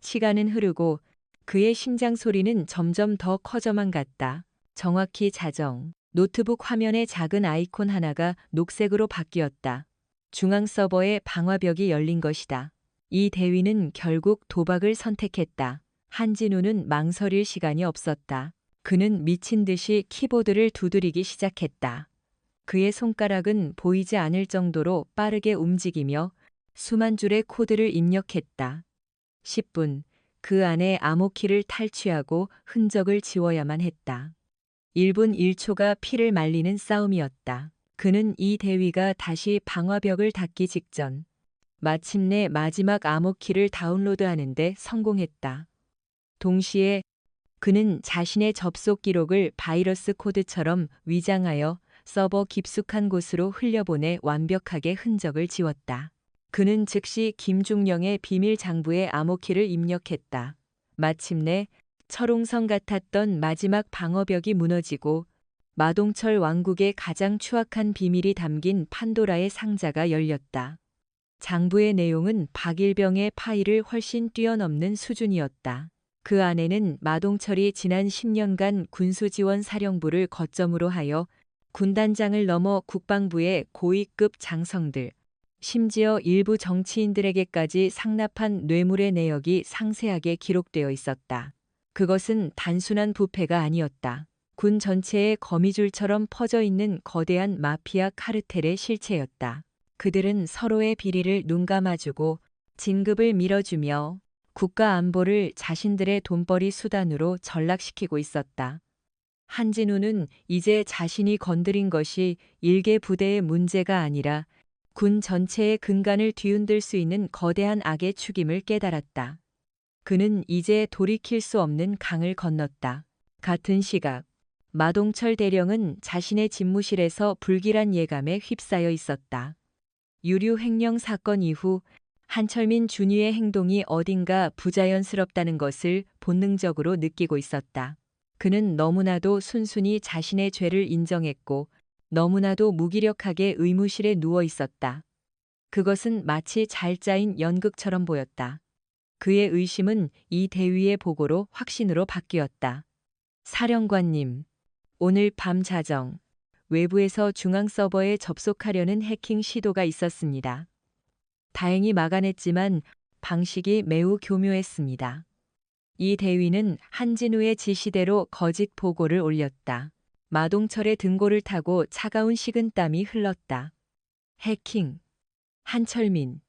Speaker 1: 시간은 흐르고 그의 심장 소리는 점점 더 커져만 갔다. 정확히 자정. 노트북 화면의 작은 아이콘 하나가 녹색으로 바뀌었다. 중앙 서버의 방화벽이 열린 것이다. 이 대위는 결국 도박을 선택했다. 한진우는 망설일 시간이 없었다. 그는 미친 듯이 키보드를 두드리기 시작했다. 그의 손가락은 보이지 않을 정도로 빠르게 움직이며 수만 줄의 코드를 입력했다. 10분. 그 안에 암호키를 탈취하고 흔적을 지워야만 했다. 1분 1초가 피를 말리는 싸움이었다. 그는 이 대위가 다시 방화벽을 닫기 직전 마침내 마지막 암호키를 다운로드하는데 성공했다. 동시에 그는 자신의 접속 기록을 바이러스 코드처럼 위장하여 서버 깊숙한 곳으로 흘려보내 완벽하게 흔적을 지웠다. 그는 즉시 김중령의 비밀 장부에 암호키를 입력했다. 마침내 철옹성 같았던 마지막 방어벽이 무너지고 마동철 왕국의 가장 추악한 비밀이 담긴 판도라의 상자가 열렸다. 장부의 내용은 박일병의 파일을 훨씬 뛰어넘는 수준이었다. 그 안에는 마동철이 지난 10년간 군수지원사령부를 거점으로 하여 군단장을 넘어 국방부의 고위급 장성들, 심지어 일부 정치인들에게까지 상납한 뇌물의 내역이 상세하게 기록되어 있었다. 그것은 단순한 부패가 아니었다. 군 전체에 거미줄처럼 퍼져 있는 거대한 마피아 카르텔의 실체였다. 그들은 서로의 비리를 눈감아주고 진급을 밀어주며 국가 안보를 자신들의 돈벌이 수단으로 전락시키고 있었다. 한진우는 이제 자신이 건드린 것이 일개 부대의 문제가 아니라 군 전체의 근간을 뒤흔들 수 있는 거대한 악의 축임을 깨달았다. 그는 이제 돌이킬 수 없는 강을 건넜다. 같은 시각, 마동철 대령은 자신의 집무실에서 불길한 예감에 휩싸여 있었다. 유류 횡령 사건 이후 한철민 준위의 행동이 어딘가 부자연스럽다는 것을 본능적으로 느끼고 있었다. 그는 너무나도 순순히 자신의 죄를 인정했고 너무나도 무기력하게 의무실에 누워 있었다. 그것은 마치 잘 짜인 연극처럼 보였다. 그의 의심은 이 대위의 보고로 확신으로 바뀌었다. 사령관님, 오늘 밤 자정, 외부에서 중앙 서버에 접속하려는 해킹 시도가 있었습니다. 다행히 막아냈지만 방식이 매우 교묘했습니다. 이 대위는 한진우의 지시대로 거짓 보고를 올렸다. 마동철의 등골을 타고 차가운 식은땀이 흘렀다. 해킹. 한철민.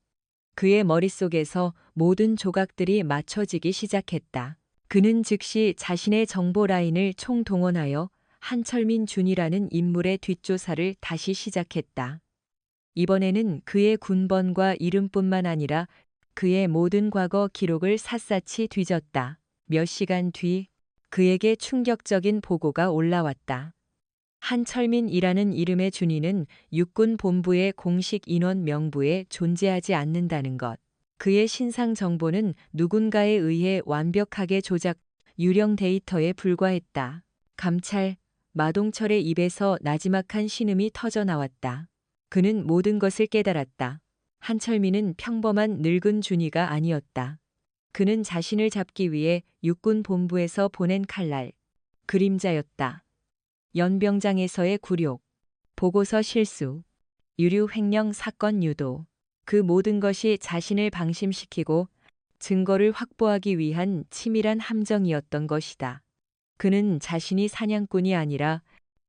Speaker 1: 그의 머릿속에서 모든 조각들이 맞춰지기 시작했다. 그는 즉시 자신의 정보 라인을 총동원하여 한철민 준이라는 인물의 뒷조사를 다시 시작했다. 이번에는 그의 군번과 이름뿐만 아니라 그의 모든 과거 기록을 샅샅이 뒤졌다. 몇 시간 뒤 그에게 충격적인 보고가 올라왔다. 한철민이라는 이름의 준위는 육군 본부의 공식 인원 명부에 존재하지 않는다는 것. 그의 신상 정보는 누군가에 의해 완벽하게 조작, 유령 데이터에 불과했다. 감찰, 마동철의 입에서 나지막한 신음이 터져 나왔다. 그는 모든 것을 깨달았다. 한철민은 평범한 늙은 준이가 아니었다. 그는 자신을 잡기 위해 육군 본부에서 보낸 칼날, 그림자였다. 연병장에서의 굴욕, 보고서 실수, 유류 횡령 사건 유도, 그 모든 것이 자신을 방심시키고 증거를 확보하기 위한 치밀한 함정이었던 것이다. 그는 자신이 사냥꾼이 아니라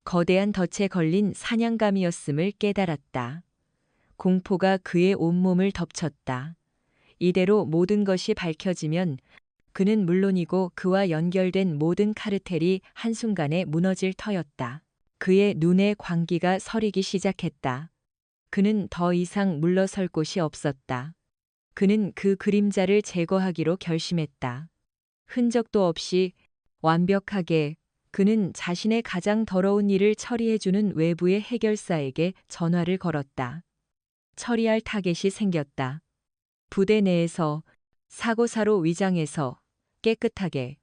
Speaker 1: 거대한 덫에 걸린 사냥감이었음을 깨달았다. 공포가 그의 온몸을 덮쳤다. 이대로 모든 것이 밝혀지면 그는 물론이고 그와 연결된 모든 카르텔이 한순간에 무너질 터였다. 그의 눈에 광기가 서리기 시작했다. 그는 더 이상 물러설 곳이 없었다. 그는 그 그림자를 제거하기로 결심했다. 흔적도 없이 완벽하게 그는 자신의 가장 더러운 일을 처리해주는 외부의 해결사에게 전화를 걸었다. 처리할 타겟이 생겼다. 부대 내에서 사고사로 위장해서 깨끗하게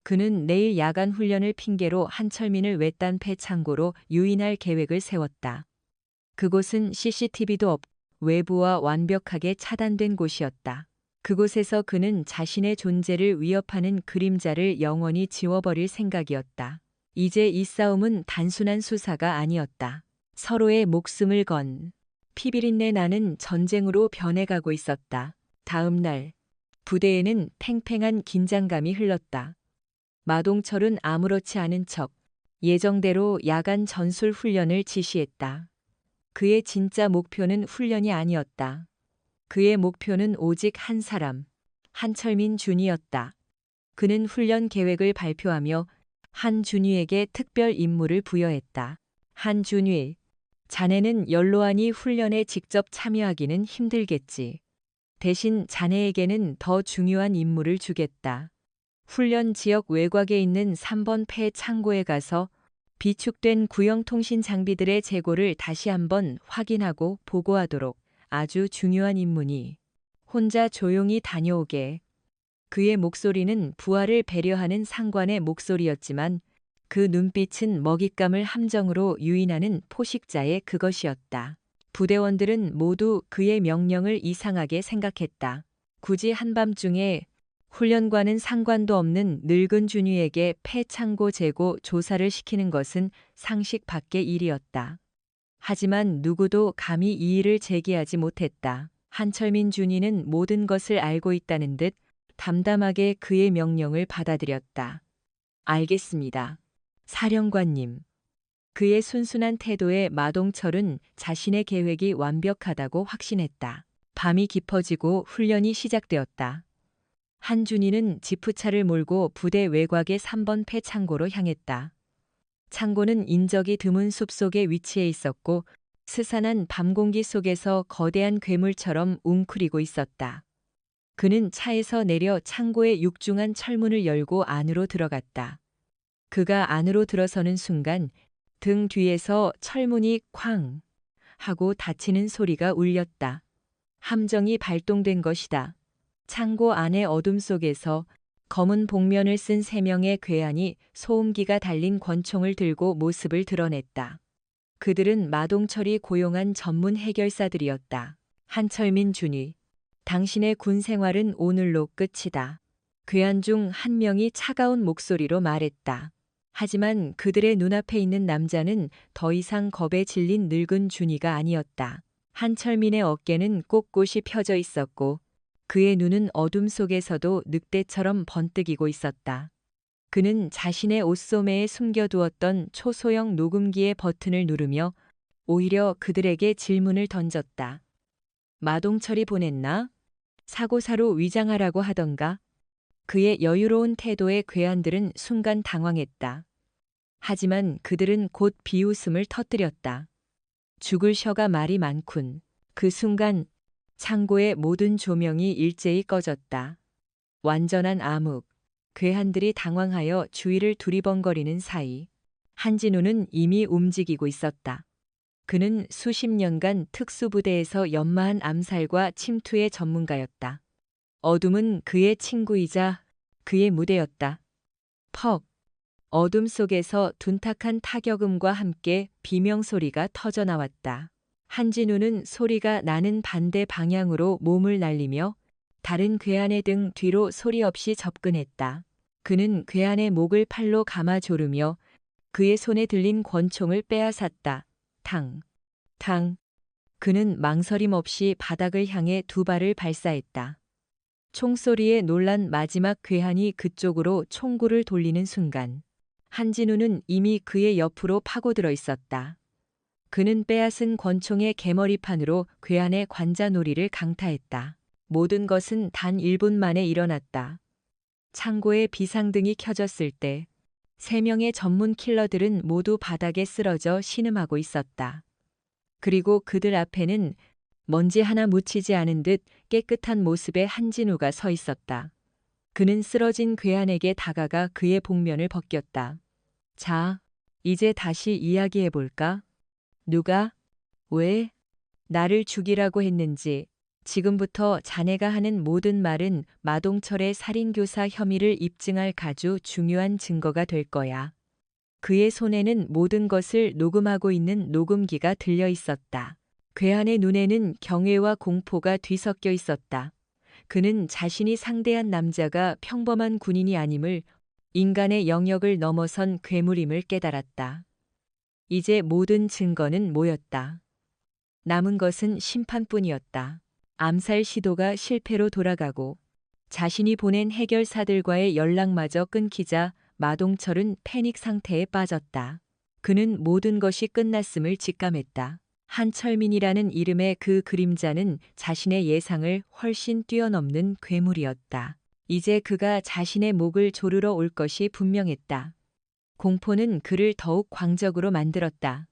Speaker 1: 그는 내일 야간 훈련을 핑계로 한철민을 외딴 폐창고로 유인할 계획을 세웠다. 그곳은 CCTV도 없고 외부와 완벽하게 차단된 곳이었다. 그곳에서 그는 자신의 존재를 위협하는 그림자를 영원히 지워버릴 생각이었다. 이제 이 싸움은 단순한 수사가 아니었다. 서로의 목숨을 건 피비린내 나는 전쟁으로 변해가고 있었다. 다음 날 부대에는 팽팽한 긴장감이 흘렀다. 마동철은 아무렇지 않은 척 예정대로 야간 전술 훈련을 지시했다. 그의 진짜 목표는 훈련이 아니었다. 그의 목표는 오직 한 사람, 한철민 준이었다. 그는 훈련 계획을 발표하며 한준위에게 특별 임무를 부여했다. 한준위, 자네는 연로하니 훈련에 직접 참여하기는 힘들겠지. 대신 자네에게는 더 중요한 임무를 주겠다. 훈련 지역 외곽에 있는 3번 폐 창고에 가서 비축된 구형 통신 장비들의 재고를 다시 한번 확인하고 보고하도록. 아주 중요한 임무니 혼자 조용히 다녀오게. 그의 목소리는 부하를 배려하는 상관의 목소리였지만 그 눈빛은 먹잇감을 함정으로 유인하는 포식자의 그것이었다. 부대원들은 모두 그의 명령을 이상하게 생각했다. 굳이 한밤중에 훈련과는 상관도 없는 늙은 준위에게 폐창고 재고 조사를 시키는 것은 상식 밖의 일이었다. 하지만 누구도 감히 이 일을 제기하지 못했다. 한철민 준이는 모든 것을 알고 있다는 듯 담담하게 그의 명령을 받아들였다. 알겠습니다. 사령관님. 그의 순순한 태도에 마동철은 자신의 계획이 완벽하다고 확신했다. 밤이 깊어지고 훈련이 시작되었다. 한준이는 지프차를 몰고 부대 외곽의 3번 폐 창고로 향했다. 창고는 인적이 드문 숲속에 위치해 있었고 스산한 밤 공기 속에서 거대한 괴물처럼 웅크리고 있었다. 그는 차에서 내려 창고의 육중한 철문을 열고 안으로 들어갔다. 그가 안으로 들어서는 순간 등 뒤에서 철문이 쾅 하고 닫히는 소리가 울렸다. 함정이 발동된 것이다. 창고 안의 어둠 속에서 검은 복면을 쓴 3명의 괴한이 소음기가 달린 권총을 들고 모습을 드러냈다. 그들은 마동철이 고용한 전문 해결사들이었다. 한철민 준이, 당신의 군 생활은 오늘로 끝이다. 괴한 중 한 명이 차가운 목소리로 말했다. 하지만 그들의 눈앞에 있는 남자는 더 이상 겁에 질린 늙은 준이가 아니었다. 한철민의 어깨는 꼿꼿이 펴져 있었고 그의 눈은 어둠 속에서도 늑대처럼 번뜩이고 있었다. 그는 자신의 옷소매에 숨겨두었던 초소형 녹음기의 버튼을 누르며 오히려 그들에게 질문을 던졌다. 마동철이 보냈나? 사고사로 위장하라고 하던가? 그의 여유로운 태도에 괴한들은 순간 당황했다. 하지만 그들은 곧 비웃음을 터뜨렸다. 죽을 셔가 말이 많군. 그 순간 창고의 모든 조명이 일제히 꺼졌다. 완전한 암흑. 괴한들이 당황하여 주위를 두리번거리는 사이 한진우는 이미 움직이고 있었다. 그는 수십 년간 특수부대에서 연마한 암살과 침투의 전문가였다. 어둠은 그의 친구이자 그의 무대였다. 퍽. 어둠 속에서 둔탁한 타격음과 함께 비명소리가 터져나왔다. 한진우는 소리가 나는 반대 방향으로 몸을 날리며 다른 괴한의 등 뒤로 소리 없이 접근했다. 그는 괴한의 목을 팔로 감아 조르며 그의 손에 들린 권총을 빼앗았다. 탕, 탕. 그는 망설임 없이 바닥을 향해 2발을 발사했다. 총소리에 놀란 마지막 괴한이 그쪽으로 총구를 돌리는 순간 한진우는 이미 그의 옆으로 파고들어 있었다. 그는 빼앗은 권총의 개머리판으로 괴한의 관자놀이를 강타했다. 모든 것은 단 1분 만에 일어났다. 창고에 비상등이 켜졌을 때 3명의 전문 킬러들은 모두 바닥에 쓰러져 신음하고 있었다. 그리고 그들 앞에는 먼지 하나 묻히지 않은 듯 깨끗한 모습의 한진우가 서 있었다. 그는 쓰러진 괴한에게 다가가 그의 복면을 벗겼다. 자, 이제 다시 이야기해볼까? 누가, 왜, 나를 죽이라고 했는지 지금부터 자네가 하는 모든 말은 마동철의 살인교사 혐의를 입증할 아주 중요한 증거가 될 거야. 그의 손에는 모든 것을 녹음하고 있는 녹음기가 들려 있었다. 괴한의 눈에는 경외와 공포가 뒤섞여 있었다. 그는 자신이 상대한 남자가 평범한 군인이 아님을, 인간의 영역을 넘어선 괴물임을 깨달았다. 이제 모든 증거는 모였다. 남은 것은 심판뿐이었다. 암살 시도가 실패로 돌아가고 자신이 보낸 해결사들과의 연락마저 끊기자 마동철은 패닉 상태에 빠졌다. 그는 모든 것이 끝났음을 직감했다. 한철민이라는 이름의 그 그림자는 자신의 예상을 훨씬 뛰어넘는 괴물이었다. 이제 그가 자신의 목을 조르러 올 것이 분명했다. 공포는 그를 더욱 광적으로 만들었다.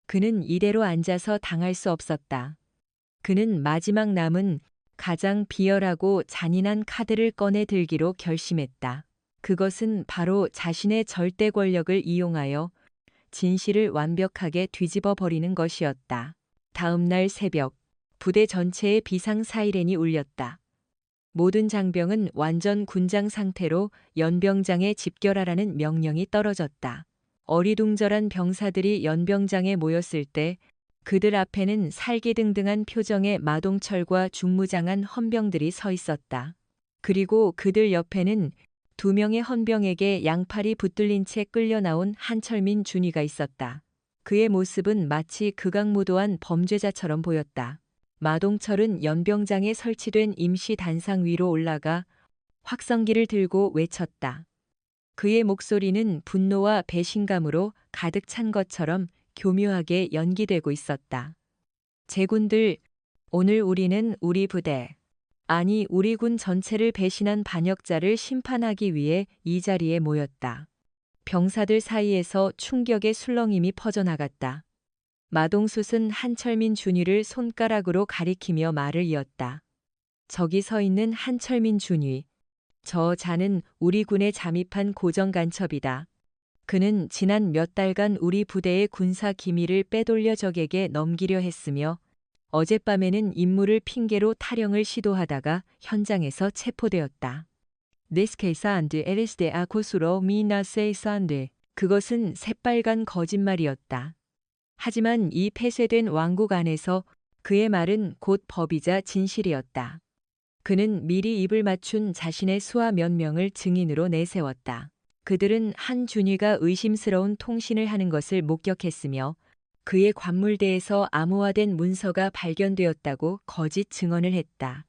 Speaker 1: 그는 이대로 앉아서 당할 수 없었다. 그는 마지막 남은 가장 비열하고 잔인한 카드를 꺼내 들기로 결심했다. 그것은 바로 자신의 절대 권력을 이용하여 진실을 완벽하게 뒤집어 버리는 것이었다. 다음 날 새벽, 부대 전체에 비상 사이렌이 울렸다. 모든 장병은 완전 군장 상태로 연병장에 집결하라는 명령이 떨어졌다. 어리둥절한 병사들이 연병장에 모였을 때 그들 앞에는 살기등등한 표정의 마동철과 중무장한 헌병들이 서 있었다. 그리고 그들 옆에는 2명의 헌병에게 양팔이 붙들린 채 끌려 나온 한철민 준위가 있었다. 그의 모습은 마치 극악무도한 범죄자처럼 보였다. 마동철은 연병장에 설치된 임시 단상 위로 올라가 확성기를 들고 외쳤다. 그의 목소리는 분노와 배신감으로 가득 찬 것처럼 교묘하게 연기되고 있었다. 제군들, 오늘 우리는 우리 부대, 아니 우리 군 전체를 배신한 반역자를 심판하기 위해 이 자리에 모였다. 병사들 사이에서 충격의 술렁임이 퍼져나갔다. 마동숫은 한철민 준위를 손가락으로 가리키며 말을 이었다. 저기 서 있는 한철민 준위. 저 자는 우리 군에 잠입한 고정 간첩이다. 그는 지난 몇 달간 우리 부대의 군사 기밀을 빼돌려 적에게 넘기려 했으며 어젯밤에는 임무를 핑계로 탈영을 시도하다가 현장에서 체포되었다. This case and it is the acusuro mina says and. 그것은 새빨간 거짓말이었다. 하지만 이 폐쇄된 왕국 안에서 그의 말은 곧 법이자 진실이었다. 그는 미리 입을 맞춘 자신의 수하 몇 명을 증인으로 내세웠다. 그들은 한 준위가 의심스러운 통신을 하는 것을 목격했으며 그의 관물대에서 암호화된 문서가 발견되었다고 거짓 증언을 했다.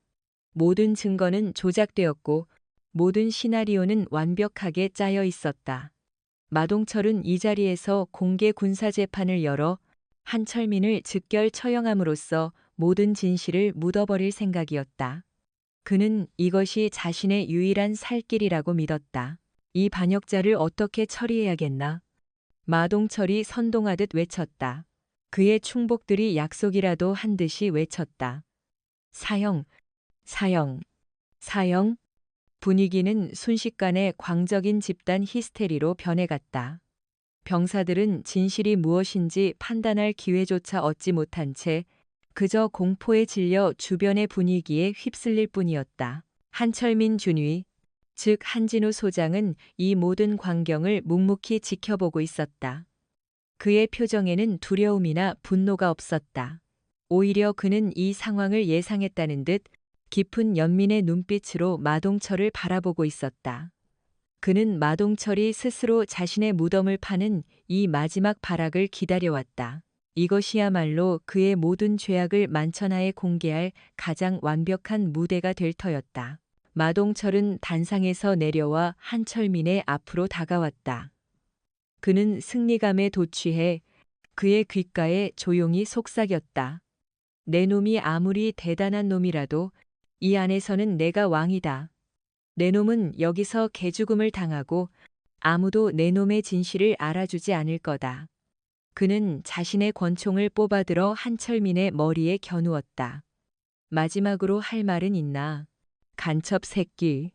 Speaker 1: 모든 증거는 조작되었고 모든 시나리오는 완벽하게 짜여 있었다. 마동철은 이 자리에서 공개 군사재판을 열어 한철민을 즉결 처형함으로써 모든 진실을 묻어버릴 생각이었다. 그는 이것이 자신의 유일한 살 길이라고 믿었다. 이 반역자를 어떻게 처리해야겠나? 마동철이 선동하듯 외쳤다. 그의 충복들이 약속이라도 한 듯이 외쳤다. 사형, 사형, 사형. 분위기는 순식간에 광적인 집단 히스테리로 변해갔다. 병사들은 진실이 무엇인지 판단할 기회조차 얻지 못한 채 그저 공포에 질려 주변의 분위기에 휩쓸릴 뿐이었다. 한철민 준위, 즉 한진우 소장은 이 모든 광경을 묵묵히 지켜보고 있었다. 그의 표정에는 두려움이나 분노가 없었다. 오히려 그는 이 상황을 예상했다는 듯 깊은 연민의 눈빛으로 마동철을 바라보고 있었다. 그는 마동철이 스스로 자신의 무덤을 파는 이 마지막 발악을 기다려왔다. 이것이야말로 그의 모든 죄악을 만천하에 공개할 가장 완벽한 무대가 될 터였다. 마동철은 단상에서 내려와 한철민의 앞으로 다가왔다. 그는 승리감에 도취해 그의 귓가에 조용히 속삭였다. 내 놈이 아무리 대단한 놈이라도 이 안에서는 내가 왕이다. 내 놈은 여기서 개죽음을 당하고 아무도 내 놈의 진실을 알아주지 않을 거다. 그는 자신의 권총을 뽑아들어 한철민의 머리에 겨누었다. 마지막으로 할 말은 있나? 간첩 새끼.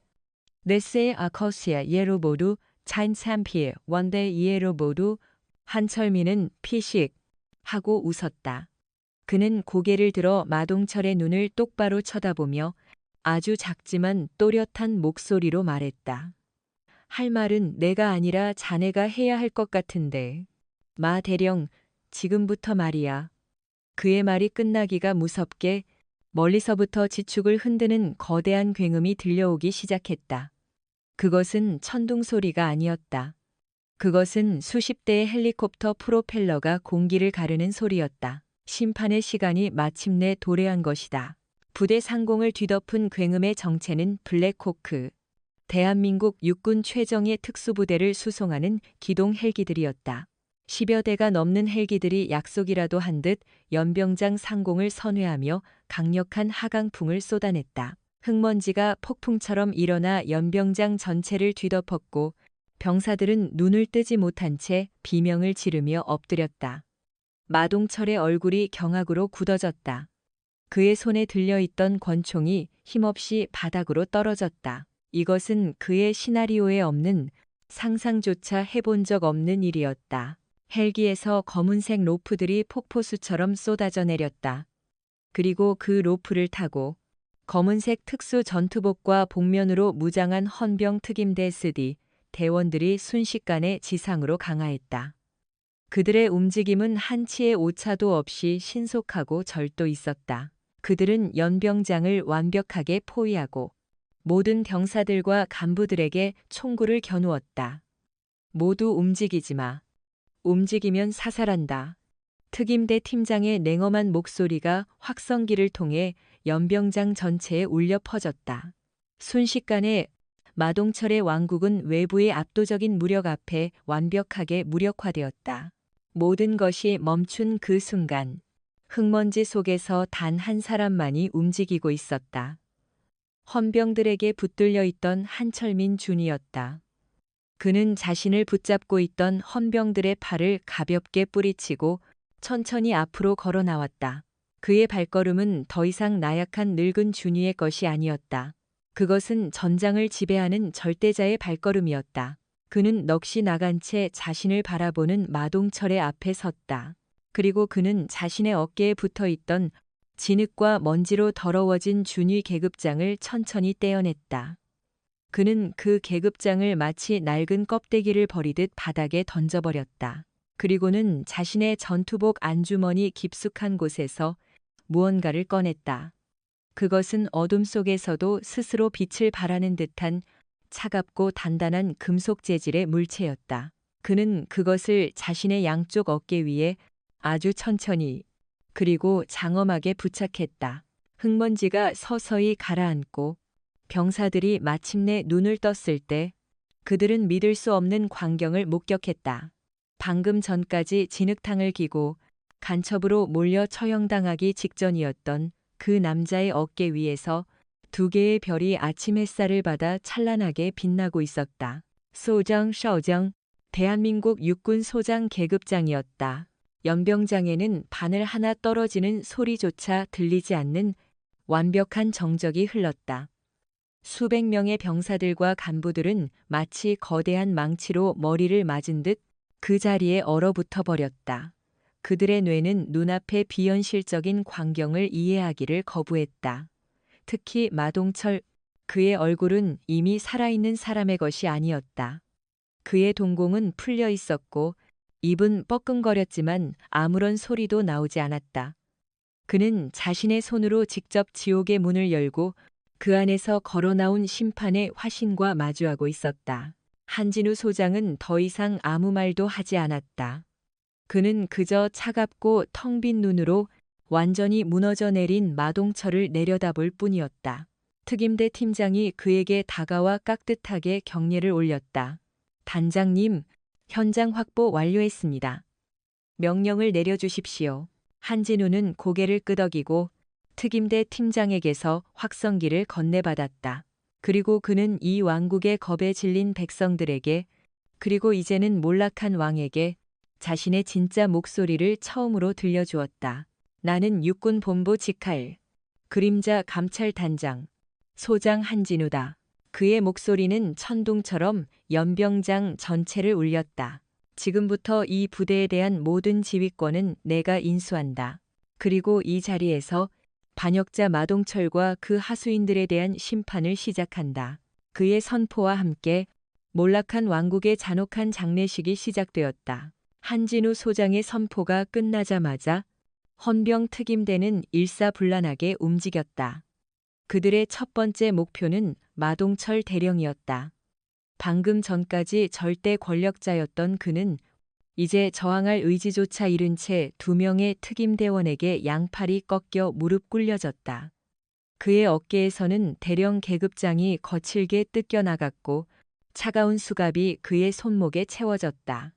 Speaker 1: 네세의 아커시아 예로보두 찬참피에 원대 이에로보두. 한철민은 피식 하고 웃었다. 그는 고개를 들어 마동철의 눈을 똑바로 쳐다보며 아주 작지만 또렷한 목소리로 말했다. 할 말은 내가 아니라 자네가 해야 할 것 같은데. 마 대령, 지금부터 말이야. 그의 말이 끝나기가 무섭게 멀리서부터 지축을 흔드는 거대한 굉음이 들려오기 시작했다. 그것은 천둥 소리가 아니었다. 그것은 수십 대의 헬리콥터 프로펠러가 공기를 가르는 소리였다. 심판의 시간이 마침내 도래한 것이다. 부대 상공을 뒤덮은 굉음의 정체는 블랙호크, 대한민국 육군 최정예 특수부대를 수송하는 기동 헬기들이었다. 10여 대가 넘는 헬기들이 약속이라도 한 듯 연병장 상공을 선회하며 강력한 하강풍을 쏟아냈다. 흙먼지가 폭풍처럼 일어나 연병장 전체를 뒤덮었고 병사들은 눈을 뜨지 못한 채 비명을 지르며 엎드렸다. 마동철의 얼굴이 경악으로 굳어졌다. 그의 손에 들려있던 권총이 힘없이 바닥으로 떨어졌다. 이것은 그의 시나리오에 없는, 상상조차 해본 적 없는 일이었다. 헬기에서 검은색 로프들이 폭포수처럼 쏟아져 내렸다. 그리고 그 로프를 타고 검은색 특수 전투복과 복면으로 무장한 헌병 특임대 스디 대원들이 순식간에 지상으로 강하했다. 그들의 움직임은 한치의 오차도 없이 신속하고 절도 있었다. 그들은 연병장을 완벽하게 포위하고 모든 병사들과 간부들에게 총구를 겨누었다. 모두 움직이지 마. 움직이면 사살한다. 특임대 팀장의 냉엄한 목소리가 확성기를 통해 연병장 전체에 울려 퍼졌다. 순식간에 마동철의 왕국은 외부의 압도적인 무력 앞에 완벽하게 무력화되었다. 모든 것이 멈춘 그 순간, 흙먼지 속에서 단 한 사람만이 움직이고 있었다. 헌병들에게 붙들려 있던 한철민 준이었다. 그는 자신을 붙잡고 있던 헌병들의 팔을 가볍게 뿌리치고 천천히 앞으로 걸어 나왔다. 그의 발걸음은 더 이상 나약한 늙은 준이의 것이 아니었다. 그것은 전장을 지배하는 절대자의 발걸음이었다. 그는 넋이 나간 채 자신을 바라보는 마동철의 앞에 섰다. 그리고 그는 자신의 어깨에 붙어 있던 진흙과 먼지로 더러워진 준위 계급장을 천천히 떼어냈다. 그는 그 계급장을 마치 낡은 껍데기를 버리듯 바닥에 던져버렸다. 그리고는 자신의 전투복 안주머니 깊숙한 곳에서 무언가를 꺼냈다. 그것은 어둠 속에서도 스스로 빛을 발하는 듯한 차갑고 단단한 금속 재질의 물체였다. 그는 그것을 자신의 양쪽 어깨 위에 아주 천천히 그리고 장엄하게 부착했다. 흙먼지가 서서히 가라앉고 병사들이 마침내 눈을 떴을 때 그들은 믿을 수 없는 광경을 목격했다. 방금 전까지 진흙탕을 기고 간첩으로 몰려 처형당하기 직전이었던 그 남자의 어깨 위에서 두 개의 별이 아침 햇살을 받아 찬란하게 빛나고 있었다. 소장, 샤오장, 대한민국 육군 소장 계급장이었다. 연병장에는 바늘 하나 떨어지는 소리조차 들리지 않는 완벽한 정적이 흘렀다. 수백 명의 병사들과 간부들은 마치 거대한 망치로 머리를 맞은 듯 그 자리에 얼어붙어 버렸다. 그들의 뇌는 눈앞의 비현실적인 광경을 이해하기를 거부했다. 특히 마동철, 그의 얼굴은 이미 살아있는 사람의 것이 아니었다. 그의 동공은 풀려 있었고 입은 뻐끔거렸지만 아무런 소리도 나오지 않았다. 그는 자신의 손으로 직접 지옥의 문을 열고 그 안에서 걸어 나온 심판의 화신과 마주하고 있었다. 한진우 소장은 더 이상 아무 말도 하지 않았다. 그는 그저 차갑고 텅 빈 눈으로 완전히 무너져 내린 마동철을 내려다볼 뿐이었다. 특임대 팀장이 그에게 다가와 깍듯하게 경례를 올렸다. 단장님, 현장 확보 완료했습니다. 명령을 내려주십시오. 한진우는 고개를 끄덕이고 특임대 팀장에게서 확성기를 건네받았다. 그리고 그는 이 왕국의 겁에 질린 백성들에게, 그리고 이제는 몰락한 왕에게 자신의 진짜 목소리를 처음으로 들려주었다. 나는 육군본부 직할, 그림자 감찰단장, 소장 한진우다. 그의 목소리는 천둥처럼 연병장 전체를 울렸다. 지금부터 이 부대에 대한 모든 지휘권은 내가 인수한다. 그리고 이 자리에서 반역자 마동철과 그 하수인들에 대한 심판을 시작한다. 그의 선포와 함께 몰락한 왕국의 잔혹한 장례식이 시작되었다. 한진우 소장의 선포가 끝나자마자 헌병 특임대는 일사불란하게 움직였다. 그들의 첫 번째 목표는 마동철 대령이었다. 방금 전까지 절대 권력자였던 그는 이제 저항할 의지조차 잃은 채 2명의 특임대원에게 양팔이 꺾여 무릎 꿇려졌다. 그의 어깨에서는 대령 계급장이 거칠게 뜯겨나갔고 차가운 수갑이 그의 손목에 채워졌다.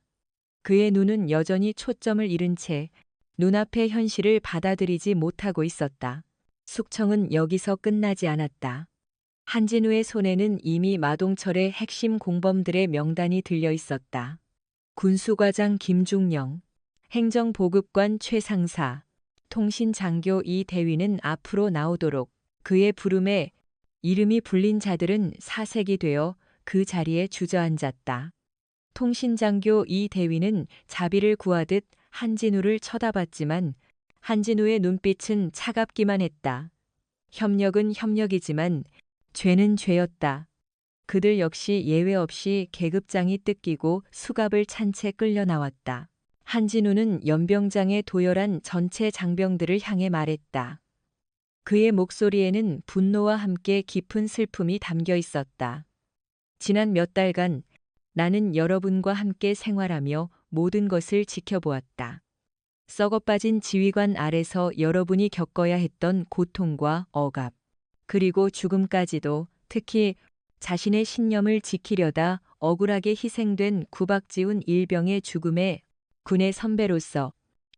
Speaker 1: 그의 눈은 여전히 초점을 잃은 채 눈앞의 현실을 받아들이지 못하고 있었다. 숙청은 여기서 끝나지 않았다. 한진우의 손에는 이미 마동철의 핵심 공범들의 명단이 들려 있었다. 군수과장 김중령, 행정보급관 최상사, 통신장교 이대위는 앞으로 나오도록 그의 부름에 이름이 불린 자들은 사색이 되어 그 자리에 주저앉았다. 통신장교 이대위는 자비를 구하듯 한진우를 쳐다봤지만 한진우의 눈빛은 차갑기만 했다. 협력은 협력이지만 죄는 죄였다. 그들 역시 예외 없이 계급장이 뜯기고 수갑을 찬 채 끌려 나왔다. 한진우는 연병장에 도열한 전체 장병들을 향해 말했다. 그의 목소리에는 분노와 함께 깊은 슬픔이 담겨 있었다. 지난 몇 달간 나는 여러분과 함께 생활하며 모든 것을 지켜보았다. 썩어빠진 지휘관 아래서 여러분이 겪어야 했던 고통과 억압, 그리고 죽음까지도, 특히 자신의 신념을 지키려다 억울하게 희생된 구박지훈 일병의 죽음에 군의 선배로서,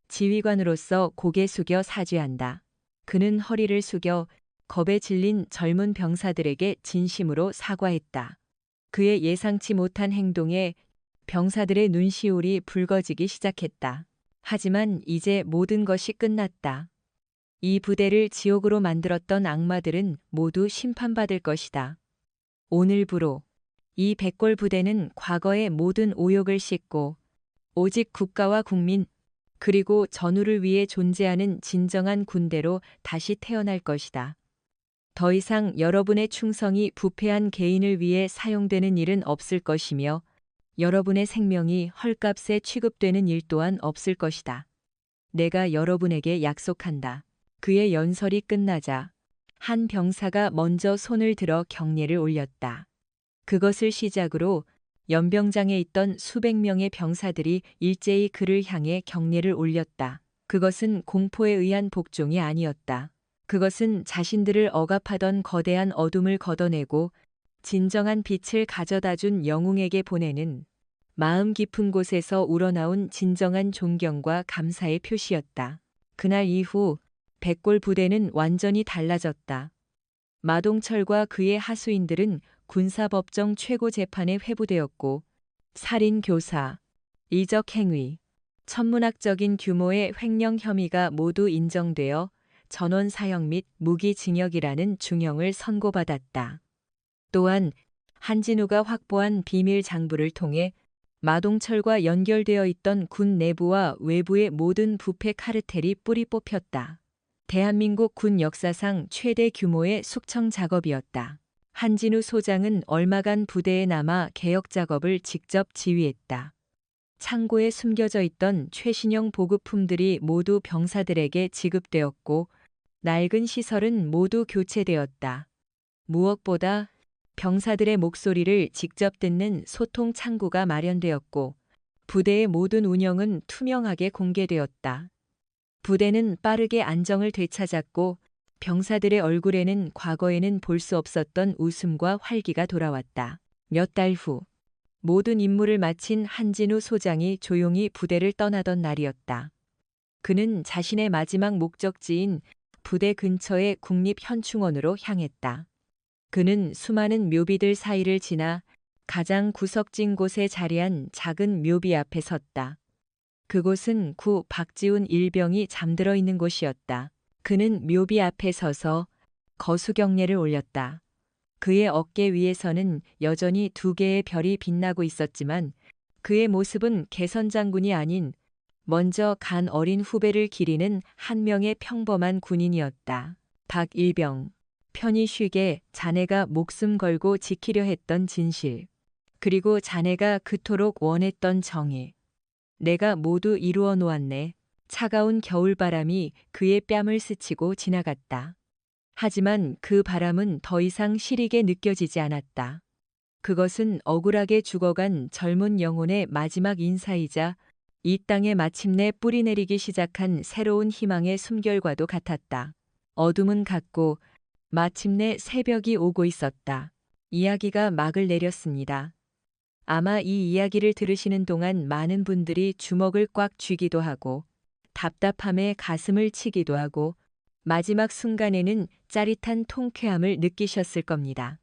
Speaker 1: 지휘관으로서 고개 숙여 사죄한다. 그는 허리를 숙여 겁에 질린 젊은 병사들에게 진심으로 사과했다. 그의 예상치 못한 행동에 병사들의 눈시울이 붉어지기 시작했다. 하지만 이제 모든 것이 끝났다. 이 부대를 지옥으로 만들었던 악마들은 모두 심판받을 것이다. 오늘부로 이 백골 부대는 과거의 모든 오욕을 씻고 오직 국가와 국민 그리고 전우를 위해 존재하는 진정한 군대로 다시 태어날 것이다. 더 이상 여러분의 충성이 부패한 개인을 위해 사용되는 일은 없을 것이며 여러분의 생명이 헐값에 취급되는 일 또한 없을 것이다. 내가 여러분에게 약속한다. 그의 연설이 끝나자 한 병사가 먼저 손을 들어 경례를 올렸다. 그것을 시작으로 연병장에 있던 수백 명의 병사들이 일제히 그를 향해 경례를 올렸다. 그것은 공포에 의한 복종이 아니었다. 그것은 자신들을 억압하던 거대한 어둠을 걷어내고 진정한 빛을 가져다준 영웅에게 보내는 마음 깊은 곳에서 우러나온 진정한 존경과 감사의 표시였다. 그날 이후 백골 부대는 완전히 달라졌다. 마동철과 그의 하수인들은 군사법정 최고재판에 회부되었고 살인교사, 이적행위, 천문학적인 규모의 횡령 혐의가 모두 인정되어 전원사형 및 무기징역이라는 중형을 선고받았다. 또한 한진우가 확보한 비밀 장부를 통해 마동철과 연결되어 있던 군 내부와 외부의 모든 부패 카르텔이 뿌리 뽑혔다. 대한민국 군 역사상 최대 규모의 숙청 작업이었다. 한진우 소장은 얼마간 부대에 남아 개혁 작업을 직접 지휘했다. 창고에 숨겨져 있던 최신형 보급품들이 모두 병사들에게 지급되었고 낡은 시설은 모두 교체되었다. 무엇보다 병사들의 목소리를 직접 듣는 소통 창구가 마련되었고 부대의 모든 운영은 투명하게 공개되었다. 부대는 빠르게 안정을 되찾았고 병사들의 얼굴에는 과거에는 볼 수 없었던 웃음과 활기가 돌아왔다. 몇 달 후 모든 임무를 마친 한진우 소장이 조용히 부대를 떠나던 날이었다. 그는 자신의 마지막 목적지인 부대 근처의 국립현충원으로 향했다. 그는 수많은 묘비들 사이를 지나 가장 구석진 곳에 자리한 작은 묘비 앞에 섰다. 그곳은 구 박지훈 일병이 잠들어 있는 곳이었다. 그는 묘비 앞에 서서 거수경례를 올렸다. 그의 어깨 위에서는 여전히 2개의 별이 빛나고 있었지만 그의 모습은 개선장군이 아닌 먼저 간 어린 후배를 기리는 한 명의 평범한 군인이었다. 박일병. 편히 쉬게 자네가 목숨 걸고 지키려 했던 진실. 그리고 자네가 그토록 원했던 정의. 내가 모두 이루어 놓았네. 차가운 겨울바람이 그의 뺨을 스치고 지나갔다. 하지만 그 바람은 더 이상 시리게 느껴지지 않았다. 그것은 억울하게 죽어간 젊은 영혼의 마지막 인사이자 이 땅에 마침내 뿌리내리기 시작한 새로운 희망의 숨결과도 같았다. 어둠은 갔고 마침내 새벽이 오고 있었다. 이야기가 막을 내렸습니다. 아마 이 이야기를 들으시는 동안 많은 분들이 주먹을 꽉 쥐기도 하고 답답함에 가슴을 치기도 하고 마지막 순간에는 짜릿한 통쾌함을 느끼셨을 겁니다.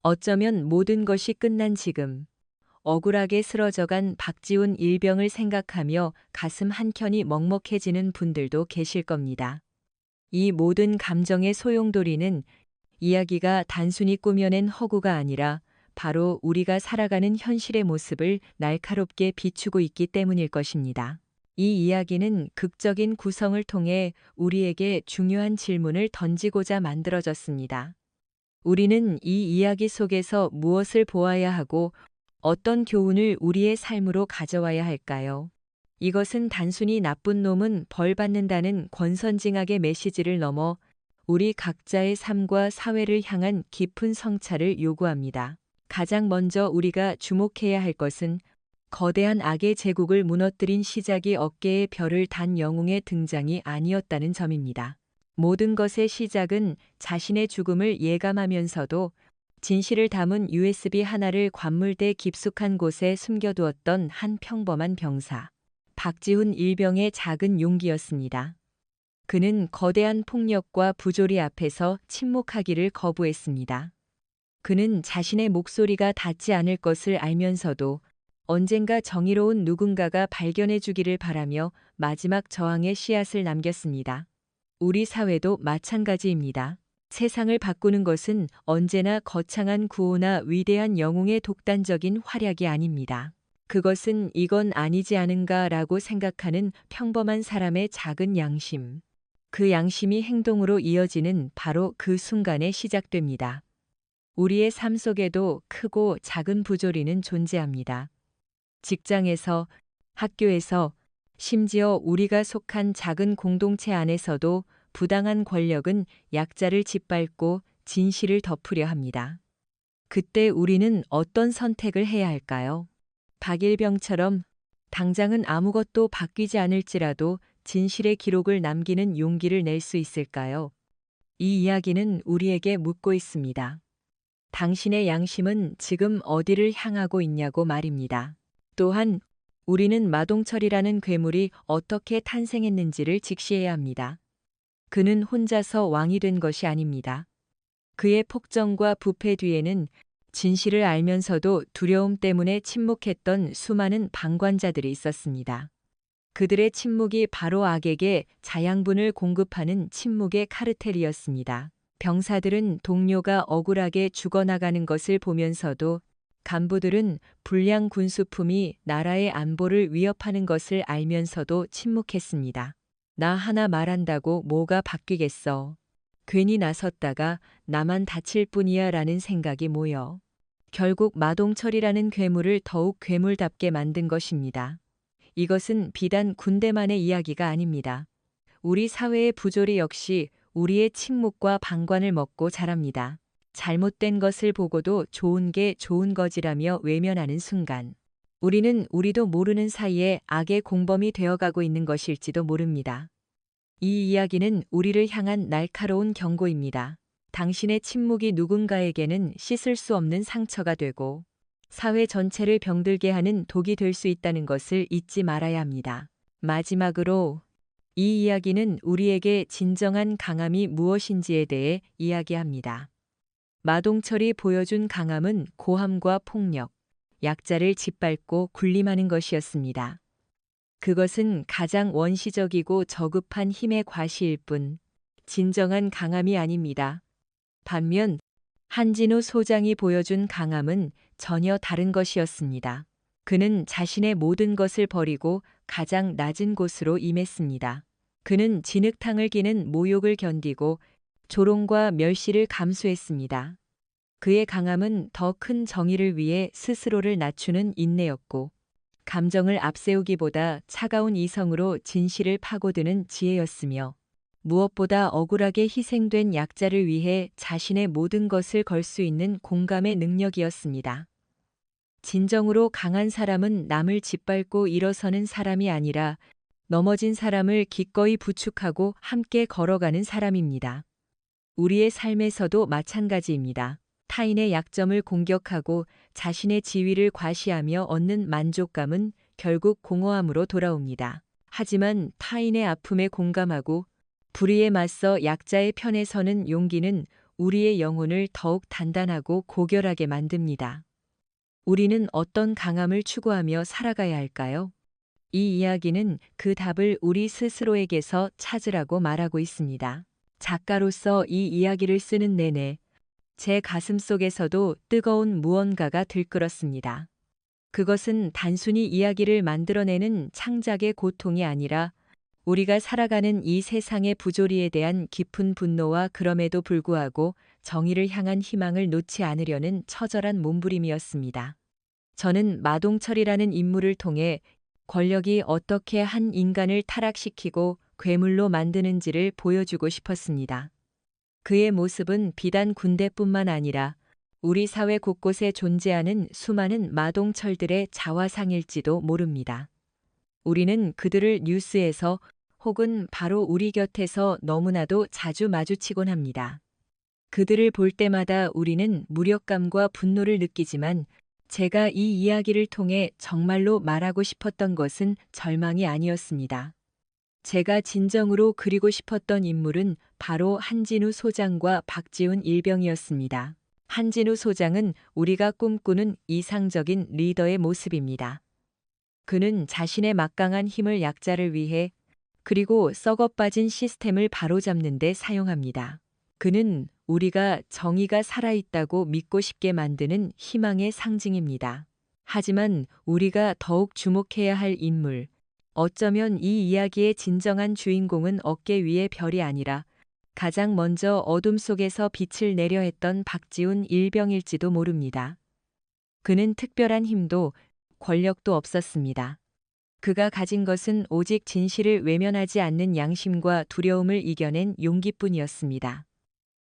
Speaker 1: 어쩌면 모든 것이 끝난 지금 억울하게 쓰러져간 박지훈 일병을 생각하며 가슴 한켠이 먹먹해지는 분들도 계실 겁니다. 이 모든 감정의 소용돌이는 이야기가 단순히 꾸며낸 허구가 아니라 바로 우리가 살아가는 현실의 모습을 날카롭게 비추고 있기 때문일 것입니다. 이 이야기는 극적인 구성을 통해 우리에게 중요한 질문을 던지고자 만들어졌습니다. 우리는 이 이야기 속에서 무엇을 보아야 하고 어떤 교훈을 우리의 삶으로 가져와야 할까요? 이것은 단순히 나쁜 놈은 벌 받는다는 권선징악의 메시지를 넘어 우리 각자의 삶과 사회를 향한 깊은 성찰을 요구합니다. 가장 먼저 우리가 주목해야 할 것은 거대한 악의 제국을 무너뜨린 시작이 어깨에 별을 단 영웅의 등장이 아니었다는 점입니다. 모든 것의 시작은 자신의 죽음을 예감하면서도 진실을 담은 USB 하나를 관물대 깊숙한 곳에 숨겨두었던 한 평범한 병사. 박지훈 일병의 작은 용기였습니다. 그는 거대한 폭력과 부조리 앞에서 침묵하기를 거부했습니다. 그는 자신의 목소리가 닿지 않을 것을 알면서도 언젠가 정의로운 누군가가 발견해 주기를 바라며 마지막 저항의 씨앗을 남겼습니다. 우리 사회도 마찬가지입니다. 세상을 바꾸는 것은 언제나 거창한 구호나 위대한 영웅의 독단적인 활약이 아닙니다. 그것은 이건 아니지 않은가라고 생각하는 평범한 사람의 작은 양심. 그 양심이 행동으로 이어지는 바로 그 순간에 시작됩니다. 우리의 삶 속에도 크고 작은 부조리는 존재합니다. 직장에서, 학교에서, 심지어 우리가 속한 작은 공동체 안에서도 부당한 권력은 약자를 짓밟고 진실을 덮으려 합니다. 그때 우리는 어떤 선택을 해야 할까요? 박일병처럼 당장은 아무것도 바뀌지 않을지라도 진실의 기록을 남기는 용기를 낼 수 있을까요? 이 이야기는 우리에게 묻고 있습니다. 당신의 양심은 지금 어디를 향하고 있냐고 말입니다. 또한 우리는 마동철이라는 괴물이 어떻게 탄생했는지를 직시해야 합니다. 그는 혼자서 왕이 된 것이 아닙니다. 그의 폭정과 부패 뒤에는 진실을 알면서도 두려움 때문에 침묵했던 수많은 방관자들이 있었습니다. 그들의 침묵이 바로 악에게 자양분을 공급하는 침묵의 카르텔이었습니다. 병사들은 동료가 억울하게 죽어나가는 것을 보면서도 간부들은 불량 군수품이 나라의 안보를 위협하는 것을 알면서도 침묵했습니다. 나 하나 말한다고 뭐가 바뀌겠어. 괜히 나섰다가 나만 다칠 뿐이야 라는 생각이 모여 결국 마동철이라는 괴물을 더욱 괴물답게 만든 것입니다. 이것은 비단 군대만의 이야기가 아닙니다. 우리 사회의 부조리 역시 우리의 침묵과 방관을 먹고 자랍니다. 잘못된 것을 보고도 좋은 게 좋은 거지라며 외면하는 순간 우리는 우리도 모르는 사이에 악의 공범이 되어가고 있는 것일지도 모릅니다. 이 이야기는 우리를 향한 날카로운 경고입니다. 당신의 침묵이 누군가에게는 씻을 수 없는 상처가 되고 사회 전체를 병들게 하는 독이 될 수 있다는 것을 잊지 말아야 합니다. 마지막으로 이 이야기는 우리에게 진정한 강함이 무엇인지에 대해 이야기합니다. 마동철이 보여준 강함은 고함과 폭력, 약자를 짓밟고 군림하는 것이었습니다. 그것은 가장 원시적이고 저급한 힘의 과시일 뿐 진정한 강함이 아닙니다. 반면 한진우 소장이 보여준 강함은 전혀 다른 것이었습니다. 그는 자신의 모든 것을 버리고 가장 낮은 곳으로 임했습니다. 그는 진흙탕을 기는 모욕을 견디고 조롱과 멸시를 감수했습니다. 그의 강함은 더 큰 정의를 위해 스스로를 낮추는 인내였고, 감정을 앞세우기보다 차가운 이성으로 진실을 파고드는 지혜였으며, 무엇보다 억울하게 희생된 약자를 위해 자신의 모든 것을 걸 수 있는 공감의 능력이었습니다. 진정으로 강한 사람은 남을 짓밟고 일어서는 사람이 아니라 넘어진 사람을 기꺼이 부축하고 함께 걸어가는 사람입니다. 우리의 삶에서도 마찬가지입니다. 타인의 약점을 공격하고 자신의 지위를 과시하며 얻는 만족감은 결국 공허함으로 돌아옵니다. 하지만 타인의 아픔에 공감하고 불의에 맞서 약자의 편에 서는 용기는 우리의 영혼을 더욱 단단하고 고결하게 만듭니다. 우리는 어떤 강함을 추구하며 살아가야 할까요? 이 이야기는 그 답을 우리 스스로에게서 찾으라고 말하고 있습니다. 작가로서 이 이야기를 쓰는 내내 제 가슴 속에서도 뜨거운 무언가가 들끓었습니다. 그것은 단순히 이야기를 만들어내는 창작의 고통이 아니라 우리가 살아가는 이 세상의 부조리에 대한 깊은 분노와 그럼에도 불구하고 정의를 향한 희망을 놓지 않으려는 처절한 몸부림이었습니다. 저는 마동철이라는 인물을 통해 권력이 어떻게 한 인간을 타락시키고 괴물로 만드는지를 보여주고 싶었습니다. 그의 모습은 비단 군대뿐만 아니라 우리 사회 곳곳에 존재하는 수많은 마동철들의 자화상일지도 모릅니다. 우리는 그들을 뉴스에서 혹은 바로 우리 곁에서 너무나도 자주 마주치곤 합니다. 그들을 볼 때마다 우리는 무력감과 분노를 느끼지만 제가 이 이야기를 통해 정말로 말하고 싶었던 것은 절망이 아니었습니다. 제가 진정으로 그리고 싶었던 인물은 바로 한진우 소장과 박지훈 일병이었습니다. 한진우 소장은 우리가 꿈꾸는 이상적인 리더의 모습입니다. 그는 자신의 막강한 힘을 약자를 위해 그리고 썩어빠진 시스템을 바로잡는 데 사용합니다. 그는 우리가 정의가 살아있다고 믿고 싶게 만드는 희망의 상징입니다. 하지만 우리가 더욱 주목해야 할 인물, 어쩌면 이 이야기의 진정한 주인공은 어깨 위의 별이 아니라 가장 먼저 어둠 속에서 빛을 내려 했던 박지훈 일병일지도 모릅니다. 그는 특별한 힘도 권력도 없었습니다. 그가 가진 것은 오직 진실을 외면하지 않는 양심과 두려움을 이겨낸 용기뿐이었습니다.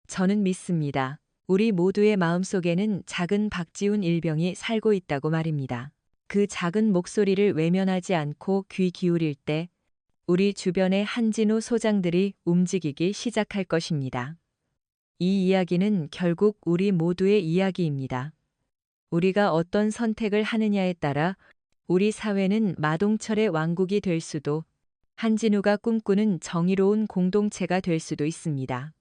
Speaker 1: 저는 믿습니다. 우리 모두의 마음속에는 작은 박지훈 일병이 살고 있다고 말입니다. 그 작은 목소리를 외면하지 않고 귀 기울일 때 우리 주변의 한진우 소장들이 움직이기 시작할 것입니다. 이 이야기는 결국 우리 모두의 이야기입니다. 우리가 어떤 선택을 하느냐에 따라 우리 사회는 마동철의 왕국이 될 수도 한진우가 꿈꾸는 정의로운 공동체가 될 수도 있습니다.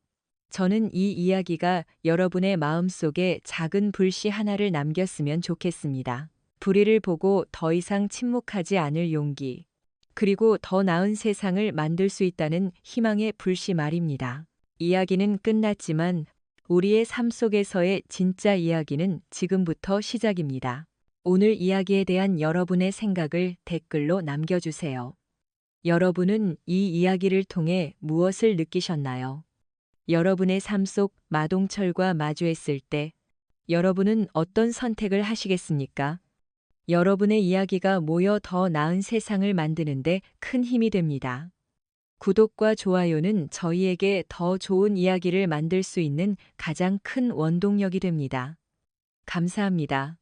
Speaker 1: 저는 이 이야기가 여러분의 마음속에 작은 불씨 하나를 남겼으면 좋겠습니다. 불의를 보고 더 이상 침묵하지 않을 용기, 그리고 더 나은 세상을 만들 수 있다는 희망의 불씨 말입니다. 이야기는 끝났지만 우리의 삶 속에서의 진짜 이야기는 지금부터 시작입니다. 오늘 이야기에 대한 여러분의 생각을 댓글로 남겨주세요. 여러분은 이 이야기를 통해 무엇을 느끼셨나요? 여러분의 삶 속 마동철과 마주했을 때 여러분은 어떤 선택을 하시겠습니까? 여러분의 이야기가 모여 더 나은 세상을 만드는데 큰 힘이 됩니다. 구독과 좋아요는 저희에게 더 좋은 이야기를 만들 수 있는 가장 큰 원동력이 됩니다. 감사합니다.